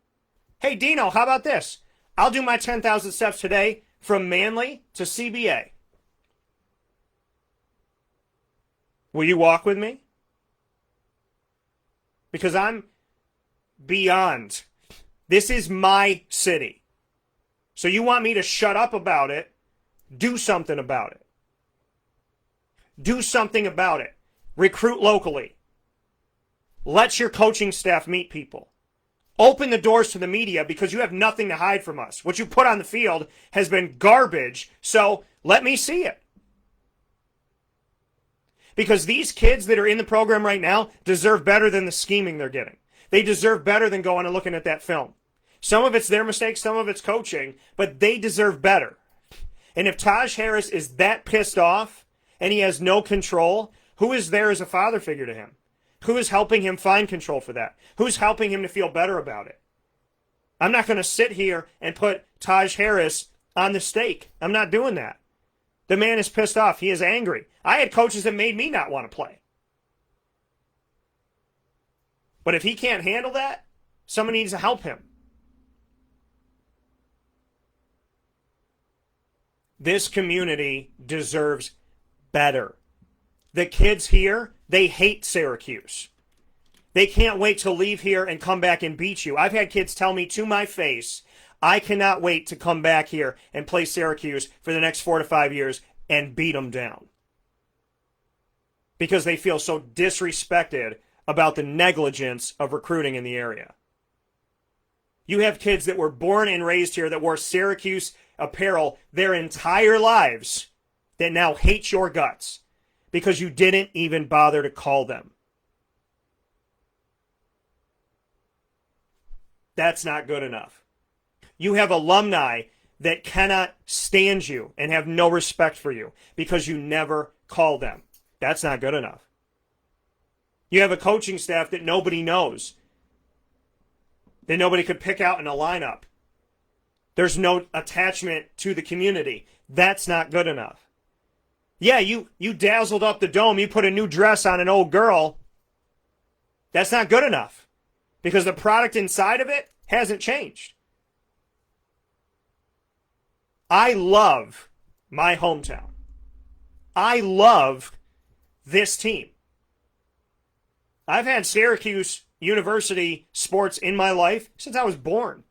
A: Hey, Dino, how about this? I'll do my 10,000 steps today from Manly to CBA. Will you walk with me? Because I'm beyond. This is my city. So you want me to shut up about it? Do something about it. Do something about it. Recruit locally. Let your coaching staff meet people. Open the doors to the media because you have nothing to hide from us. What you put on the field has been garbage, so let me see it. Because these kids that are in the program right now deserve better than the scheming they're getting. They deserve better than going and looking at that film. Some of it's their mistakes, some of it's coaching, but they deserve better. And if Taj Harris is that pissed off and he has no control, who is there as a father figure to him? Who is helping him find control for that? Who's helping him to feel better about it? I'm not going to sit here and put Taj Harris on the stake. I'm not doing that. The man is pissed off. He is angry. I had coaches that made me not want to play. But if he can't handle that, someone needs to help him. This community deserves better. The kids here, they hate Syracuse. They can't wait to leave here and come back and beat you. I've had kids tell me to my face, I cannot wait to come back here and play Syracuse for the next 4 to 5 years and beat them down. Because they feel so disrespected about the negligence of recruiting in the area. You have kids that were born and raised here that wore Syracuse apparel their entire lives that now hate your guts because you didn't even bother to call them. That's not good enough. You have alumni that cannot stand you and have no respect for you because you never call them. That's not good enough. You have a coaching staff that nobody knows, that nobody could pick out in a lineup. There's no attachment to the community. That's not good enough. Yeah, you dazzled up the dome. You put a new dress on an old girl. That's not good enough because the product inside of it hasn't changed. I love my hometown. I love this team. I've had Syracuse University sports in my life since I was born.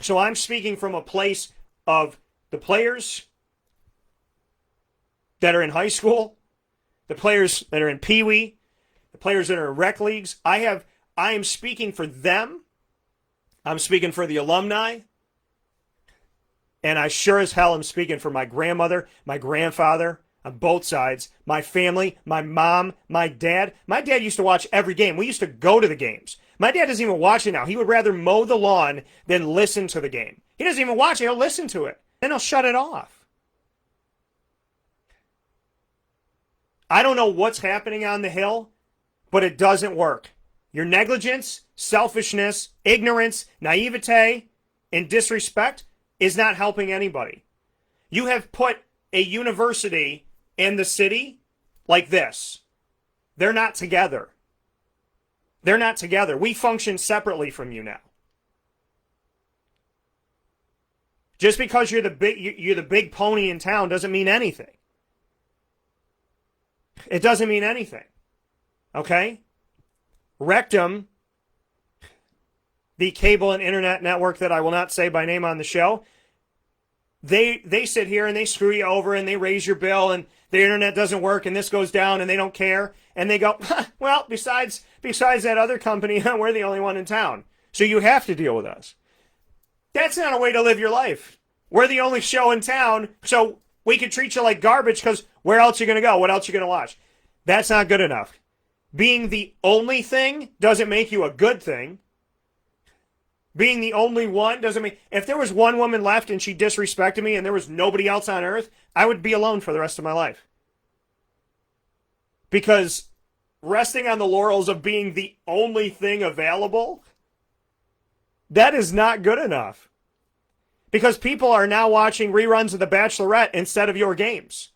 A: So I'm speaking from a place of the players that are in high school, the players that are in Pee Wee, the players that are in rec leagues. I am speaking for them. I'm speaking for the alumni. And I sure as hell am speaking for my grandmother, my grandfather, on both sides, my family, my mom, my dad. My dad used to watch every game. We used to go to the games. My dad doesn't even watch it now. He would rather mow the lawn than listen to the game. He doesn't even watch it. He'll listen to it. Then he'll shut it off. I don't know what's happening on the Hill, but it doesn't work. Your negligence, selfishness, ignorance, naivete, and disrespect is not helping anybody. You have put a university in the city like this. They're not together. They're not together. We function separately from you now. Just because you're the big pony in town doesn't mean anything. It doesn't mean anything. Okay? Rectum, the cable and internet network that I will not say by name on the show, they sit here and they screw you over and they raise your bill and the internet doesn't work and this goes down and they don't care. And they go, well, besides that other company, we're the only one in town. So you have to deal with us. That's not a way to live your life. We're the only show in town, so we can treat you like garbage because where else are you going to go? What else are you going to watch? That's not good enough. Being the only thing doesn't make you a good thing. Being the only one doesn't mean... If there was one woman left and she disrespected me and there was nobody else on earth, I would be alone for the rest of my life. Because resting on the laurels of being the only thing available, that is not good enough. Because people are now watching reruns of The Bachelorette instead of your games.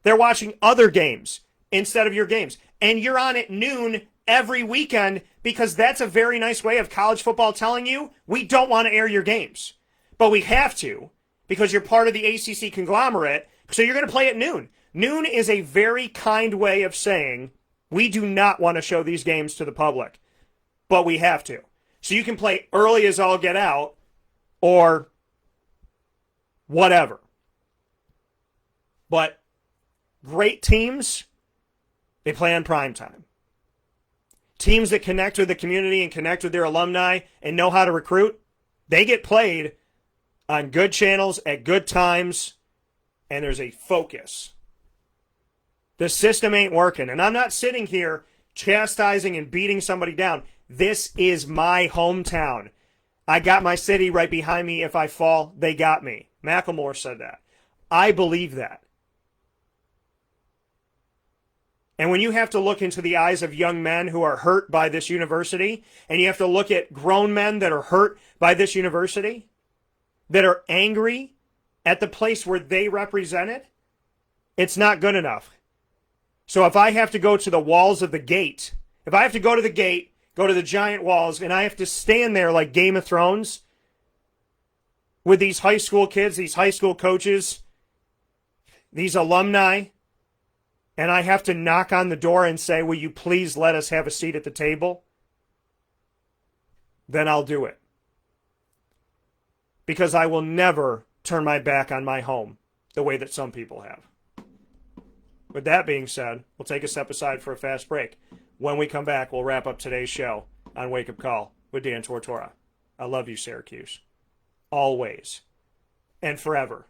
A: They're watching other games instead of your games. And you're on at noon every weekend because that's a very nice way of college football telling you we don't want to air your games. But we have to because you're part of the ACC conglomerate, so you're going to play at noon. Noon is a very kind way of saying we do not want to show these games to the public, but we have to. So you can play early as all get out or whatever. But great teams, they play on prime time. Teams that connect with the community and connect with their alumni and know how to recruit, they get played on good channels at good times, and there's a focus. The system ain't working, and I'm not sitting here chastising and beating somebody down. This is my hometown. I got my city right behind me. If I fall, they got me. Macklemore said that. I believe that. And when you have to look into the eyes of young men who are hurt by this university, and you have to look at grown men that are hurt by this university, that are angry at the place where they represent it, it's not good enough. So if I have to go to the walls of the gate, if I have to go to the gate, go to the giant walls, and I have to stand there like Game of Thrones with these high school kids, these high school coaches, these alumni, and I have to knock on the door and say, will you please let us have a seat at the table? Then I'll do it. Because I will never turn my back on my home the way that some people have. With that being said, we'll take a step aside for a fast break. When we come back, we'll wrap up today's show on Wake Up Call with Dan Tortora. I love you, Syracuse. Always. And forever.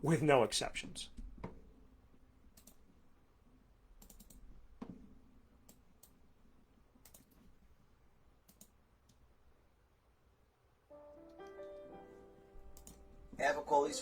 A: With no exceptions.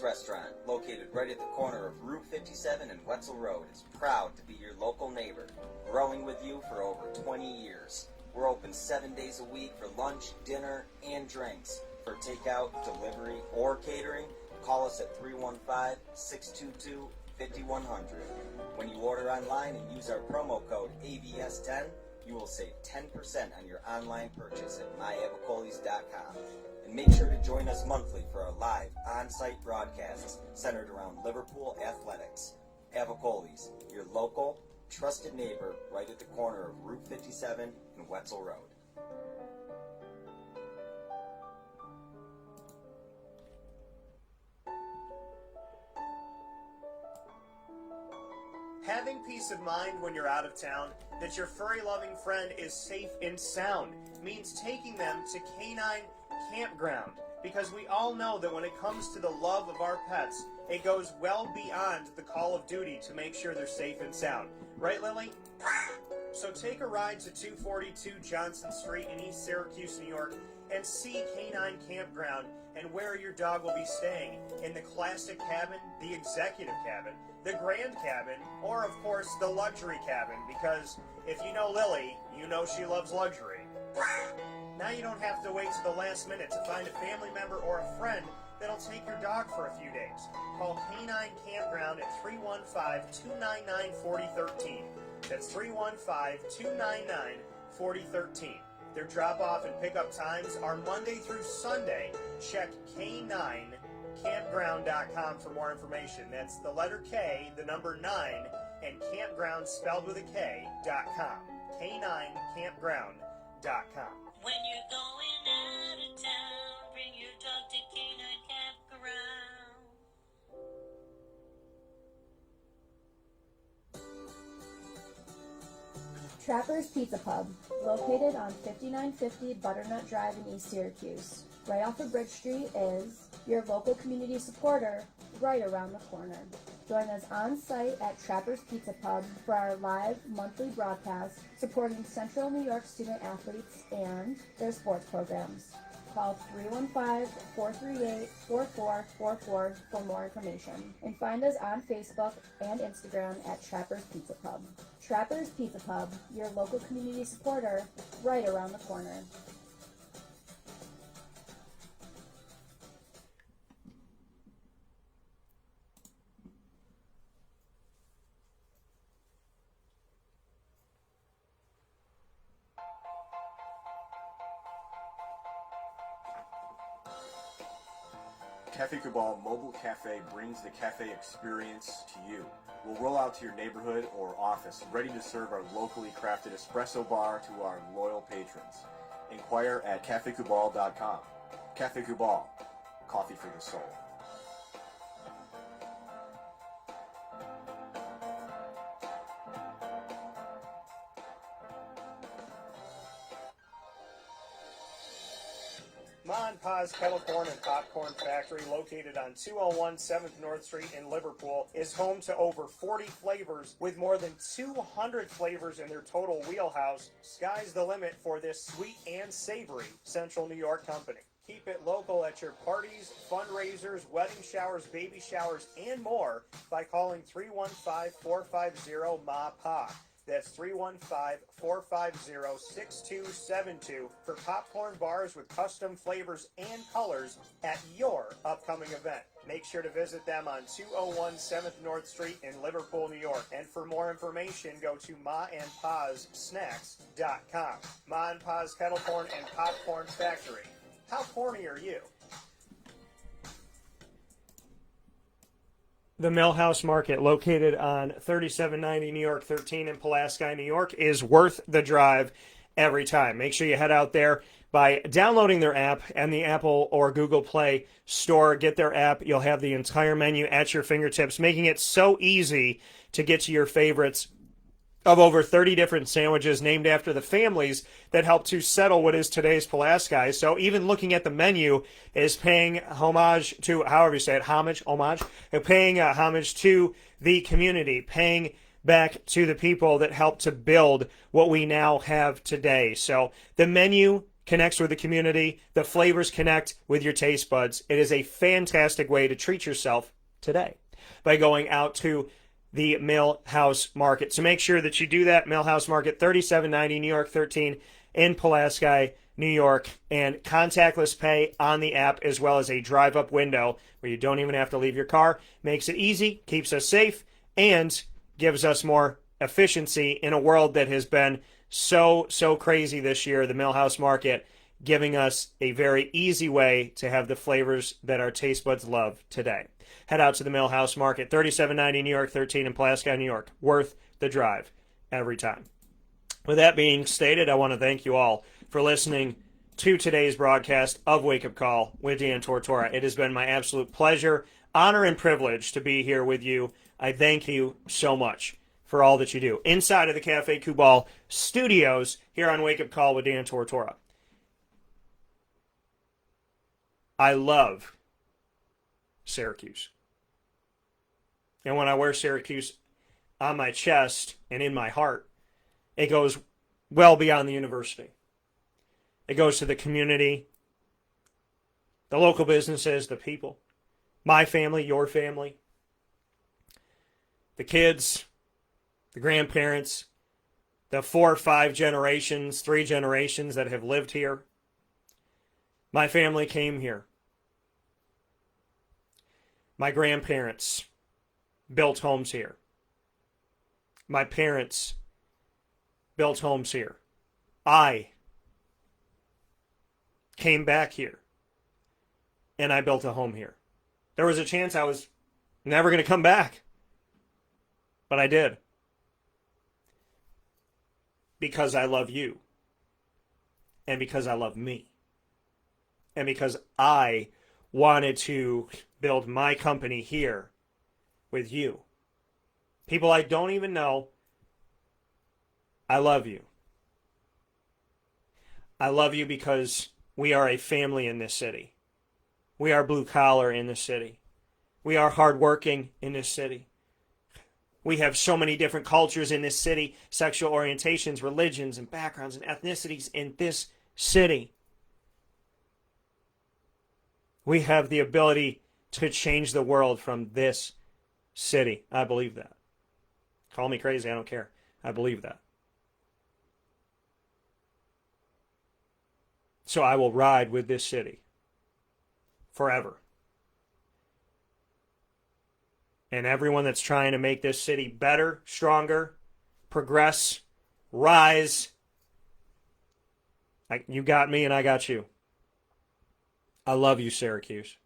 C: Restaurant, located right at the corner of Route 57 and Wetzel Road, is proud to be your local neighbor, growing with you for over 20 years. We're open 7 days a week for lunch, dinner, and drinks. For takeout, delivery, or catering, call us at 315-622-5100. When you order online and use our promo code ABS10, you will save 10% on your online purchase at myabacoles.com. And make sure to join us monthly for our live on-site broadcasts centered around Liverpool athletics. Abacoles, your local, trusted neighbor right at the corner of Route 57 and Wetzel Road.
A: Having peace of mind when you're out of town that your furry-loving friend is safe and sound means taking them to Canine Campground, because we all know that when it comes to the love of our pets, it goes well beyond the call of duty to make sure they're safe and sound. Right, Lily? So take a ride to 242 Johnson Street in East Syracuse, New York, and see Canine Campground and where your dog will be staying, in the classic cabin, the executive cabin, the grand cabin, or of course the luxury cabin, because if you know Lily, you know she loves luxury. Now you don't have to wait to the last minute to find a family member or a friend that'll take your dog for a few days. Call Canine Campground at 315-299-4013. That's 315-299-4013. Their drop-off and pickup times are Monday through Sunday. Check K9campground.com for more information. That's the letter K, the number 9, and campground spelled with a K.com. K9campground.com.
D: When you're going out of town, bring your dog to Canine Campground.
E: Trapper's Pizza Pub, located on 5950 Butternut Drive in East Syracuse. Right off of Bridge Street is your local community supporter right around the corner. Join us on site at Trapper's Pizza Pub for our live monthly broadcast supporting Central New York student athletes and their sports programs. Call 315-438-4444 for more information. And find us on Facebook and Instagram at Trapper's Pizza Pub. Trapper's Pizza Pub, your local community supporter right around the corner.
F: Cafe Football Mobile Cafe brings the cafe experience to you. We'll roll out to your neighborhood or office, ready to serve our locally crafted espresso bar to our loyal patrons. Inquire at cafecubal.com. Cafe Football, coffee for the soul.
A: Ma and Pa's Kettle Corn and Popcorn Factory, located on 201 7th North Street in Liverpool, is home to over 40 flavors with more than 200 flavors in their total wheelhouse. Sky's the limit for this sweet and savory Central New York company. Keep it local at your parties, fundraisers, wedding showers, baby showers, and more by calling 315-450-MA-PA. That's 315-450-6272 for popcorn bars with custom flavors and colors at your upcoming event. Make sure to visit them on 201 7th North Street in Liverpool, New York. And for more information, go to maandpazsnacks.com. Ma and Pa's Kettle Corn and Popcorn Factory. How corny are you? The Millhouse Market, located on 3790 New York 13 in Pulaski, New York, is worth the drive every time. Make sure you head out there by downloading their app and the Apple or Google Play Store. Get their app. You'll have the entire menu at your fingertips, making it so easy to get to your favorites of over 30 different sandwiches named after the families that helped to settle what is today's Pulaski. So even looking at the menu is paying homage to, however you say it, paying homage to the community, paying back to the people that helped to build what we now have today. So the menu connects with the community. The flavors connect with your taste buds. It is a fantastic way to treat yourself today by going out to the Millhouse Market. So make sure that you do that. Millhouse Market, 3790 New York 13 in Pulaski, New York, and contactless pay on the app, as well as a drive-up window where you don't even have to leave your car. Makes it easy, keeps us safe, and gives us more efficiency in a world that has been so crazy this year. The Millhouse Market giving us a very easy way to have the flavors that our taste buds love today. Head out to the Millhouse Market, 3790 New York 13 in Pulaski, New York. Worth the drive every time. With that being stated, I want to thank you all for listening to today's broadcast of Wake Up Call with Dan Tortora. It has been my absolute pleasure, honor, and privilege to be here with you. I thank you so much for all that you do. Inside of the Cafe Football studios here on Wake Up Call with Dan Tortora. I love Syracuse. And when I wear Syracuse on my chest and in my heart, it goes well beyond the university. It goes to the community, the local businesses, the people, my family, your family, the kids, the grandparents, the 4 or 5 generations, 3 generations that have lived here. My family came here. My grandparents built homes here. My parents built homes here. I came back here and I built a home here. There was a chance I was never going to come back, but I did. Because I love you. And because I love me. And because I wanted to build my company here with you. People I don't even know, I love you. I love you because we are a family in this city. We are blue collar in this city. We are hardworking in this city. We have so many different cultures in this city, sexual orientations, religions, and backgrounds and ethnicities in this city. We have the ability to change the world from this city. I believe that. Call me crazy, I don't care. I believe that. So I will ride with this city forever. And everyone that's trying to make this city better, stronger, progress, rise, you got me and I got you. I love you, Syracuse.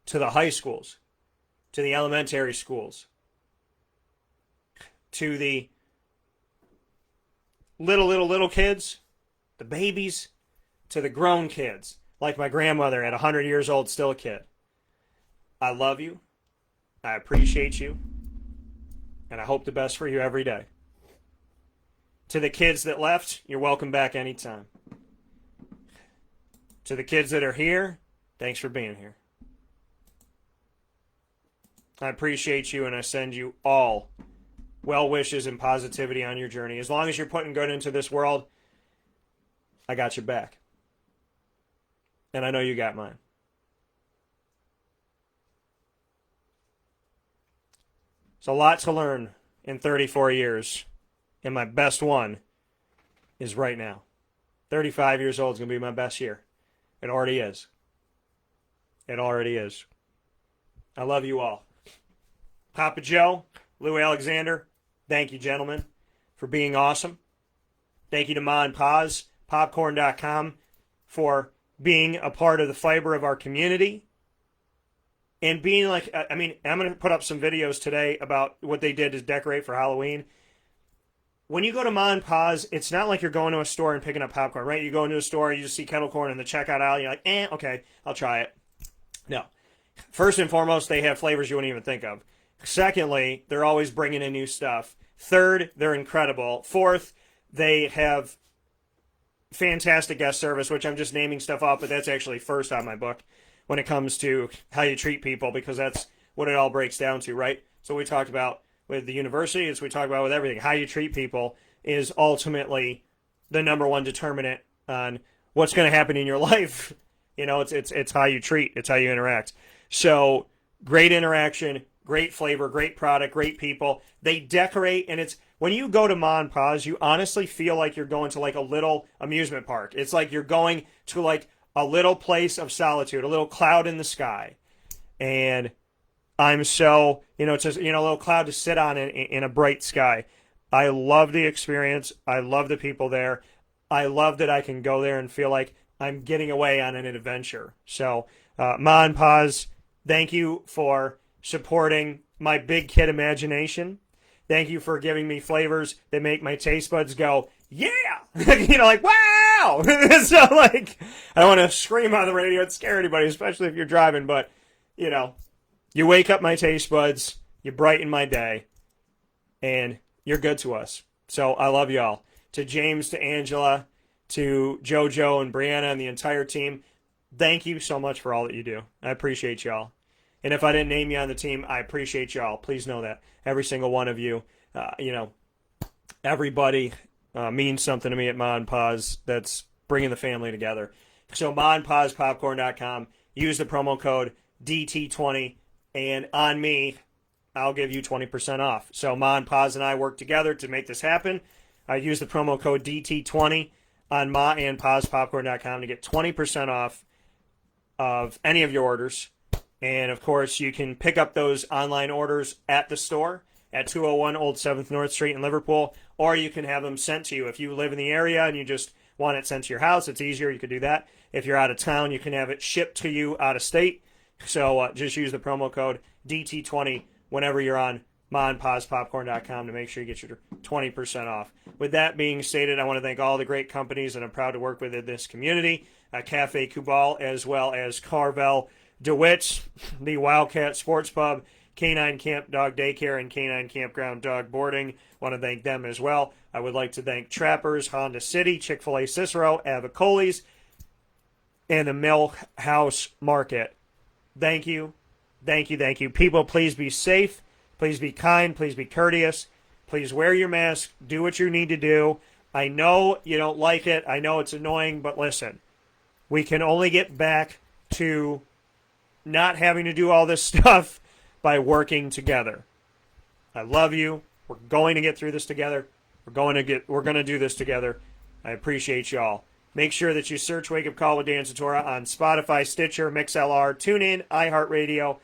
A: To the high schools, to the elementary schools, to the little kids, the babies, to the grown kids, like my grandmother at 100 years old, still a kid. I love you. I appreciate you. And I hope the best for you every day. To the kids that left, you're welcome back anytime. To the kids that are here, thanks for being here. I appreciate you and I send you all well wishes and positivity on your journey. As long as you're putting good into this world, I got your back. And I know you got mine. It's a lot to learn in 34 years. And my best one is right now. 35 years old is going to be my best year. It already is. It already is. I love you all. Papa Joe, Lou Alexander, thank you, gentlemen, for being awesome. Thank you to Ma and Pa's, popcorn.com, for being a part of the fiber of our community. And being like, I'm going to put up some videos today about what they did to decorate for Halloween. When you go to Ma and Pa's, it's not like you're going to a store and picking up popcorn, right? You go into a store, you just see kettle corn in the checkout aisle, you're like, okay, I'll try it. No. First and foremost, they have flavors you wouldn't even think of. Secondly, they're always bringing in new stuff. Third, they're incredible. Fourth, they have fantastic guest service, which I'm just naming stuff off, but that's actually first on my book when it comes to how you treat people, because that's what it all breaks down to, right? So we talked about with the university, as we talk about with everything, how you treat people is ultimately the number one determinant on what's going to happen in your life. You know, it's how you treat, it's how you interact. So great interaction, great flavor, great product, great people. They decorate, and it's when you go to Ma and Pa's, you honestly feel like you're going to like a little amusement park. It's like you're going to like a little place of solitude, a little cloud in the sky. And I'm so, it's just, a little cloud to sit on in a bright sky. I love the experience. I love the people there. I love that I can go there and feel like I'm getting away on an adventure. So, Ma and Pa's, thank you for supporting my big kid imagination. Thank you for giving me flavors that make my taste buds go, yeah! Like, wow! So, like, I don't want to scream on the radio and scare anybody, especially if you're driving, but, you wake up my taste buds, you brighten my day, and you're good to us. So, I love y'all. To James, to Angela, to JoJo and Brianna and the entire team, thank you so much for all that you do. I appreciate y'all. And if I didn't name you on the team, I appreciate y'all. Please know that. Every single one of you, everybody means something to me at Ma and Pa's. That's bringing the family together. So maandpaspopcorn.com. Use the promo code DT20. And on me, I'll give you 20% off. So Ma and Pa's and I work together to make this happen. I use the promo code DT20 on maandpaspopcorn.com to get 20% off of any of your orders. And, of course, you can pick up those online orders at the store at 201 Old 7th North Street in Liverpool, or you can have them sent to you. If you live in the area and you just want it sent to your house, it's easier. You could do that. If you're out of town, you can have it shipped to you out of state. So just use the promo code DT20 whenever you're on maandpaspopcorn.com to make sure you get your 20% off. With that being stated, I want to thank all the great companies that I'm proud to work with in this community, Café Football, as well as Carvel DeWitt's, the Wildcat Sports Pub, Canine Camp Dog Daycare, and Canine Campground Dog Boarding. Want to thank them as well. I would like to thank Trappers, Honda City, Chick-fil-A Cicero, Avicoli's, and the Mill House Market. Thank you. Thank you, thank you. People, please be safe. Please be kind. Please be courteous. Please wear your mask. Do what you need to do. I know you don't like it. I know it's annoying, but listen. We can only get back to not having to do all this stuff by working together. I love you. We're going to get through this together. We're going to do this together. I appreciate y'all. Make sure that you search Wake Up Call with Dan Tortora on Spotify, Stitcher, MixLR, TuneIn, iHeartRadio,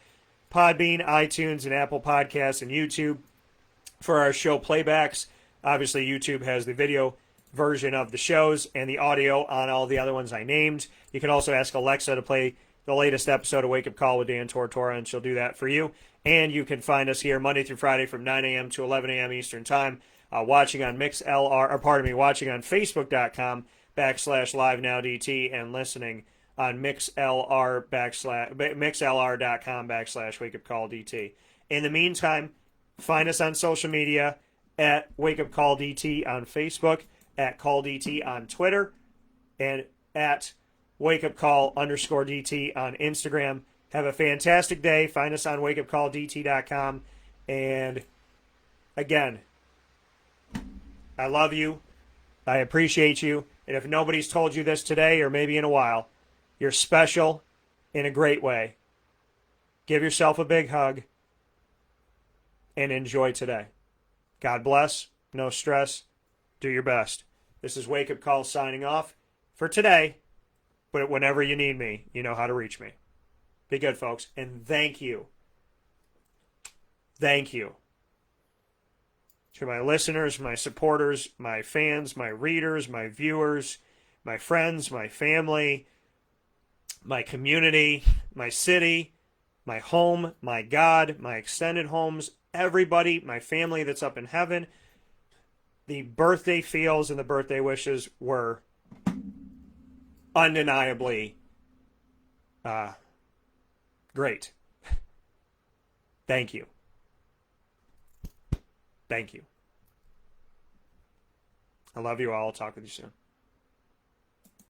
A: Podbean, iTunes, and Apple Podcasts, and YouTube for our show playbacks. Obviously, YouTube has the video version of the shows and the audio on all the other ones I named. You can also ask Alexa to play the latest episode of Wake Up Call with Dan Tortora, and she'll do that for you. And you can find us here Monday through Friday from 9 a.m. to 11 a.m. Eastern Time, watching on watching on Facebook.com/LiveNowDT and listening on mixlr.com/WakeUpCallDT. In the meantime, find us on social media at WakeUpCallDT on Facebook, at CallDT on Twitter, and at WakeUpCall_DT on Instagram. Have a fantastic day. Find us on WakeUpCallDT.com. And again, I love you. I appreciate you. And if nobody's told you this today or maybe in a while, you're special in a great way. Give yourself a big hug and enjoy today. God bless. No stress. Do your best. This is Wake Up Call signing off for today. But whenever you need me, you know how to reach me. Be good, folks. And thank you. Thank you to my listeners, my supporters, my fans, my readers, my viewers, my friends, my family, my community, my city, my home, my God, my extended homes, everybody, my family that's up in heaven. The birthday feels and the birthday wishes were undeniably great. Thank you. Thank you. I love you all. I'll talk with you soon.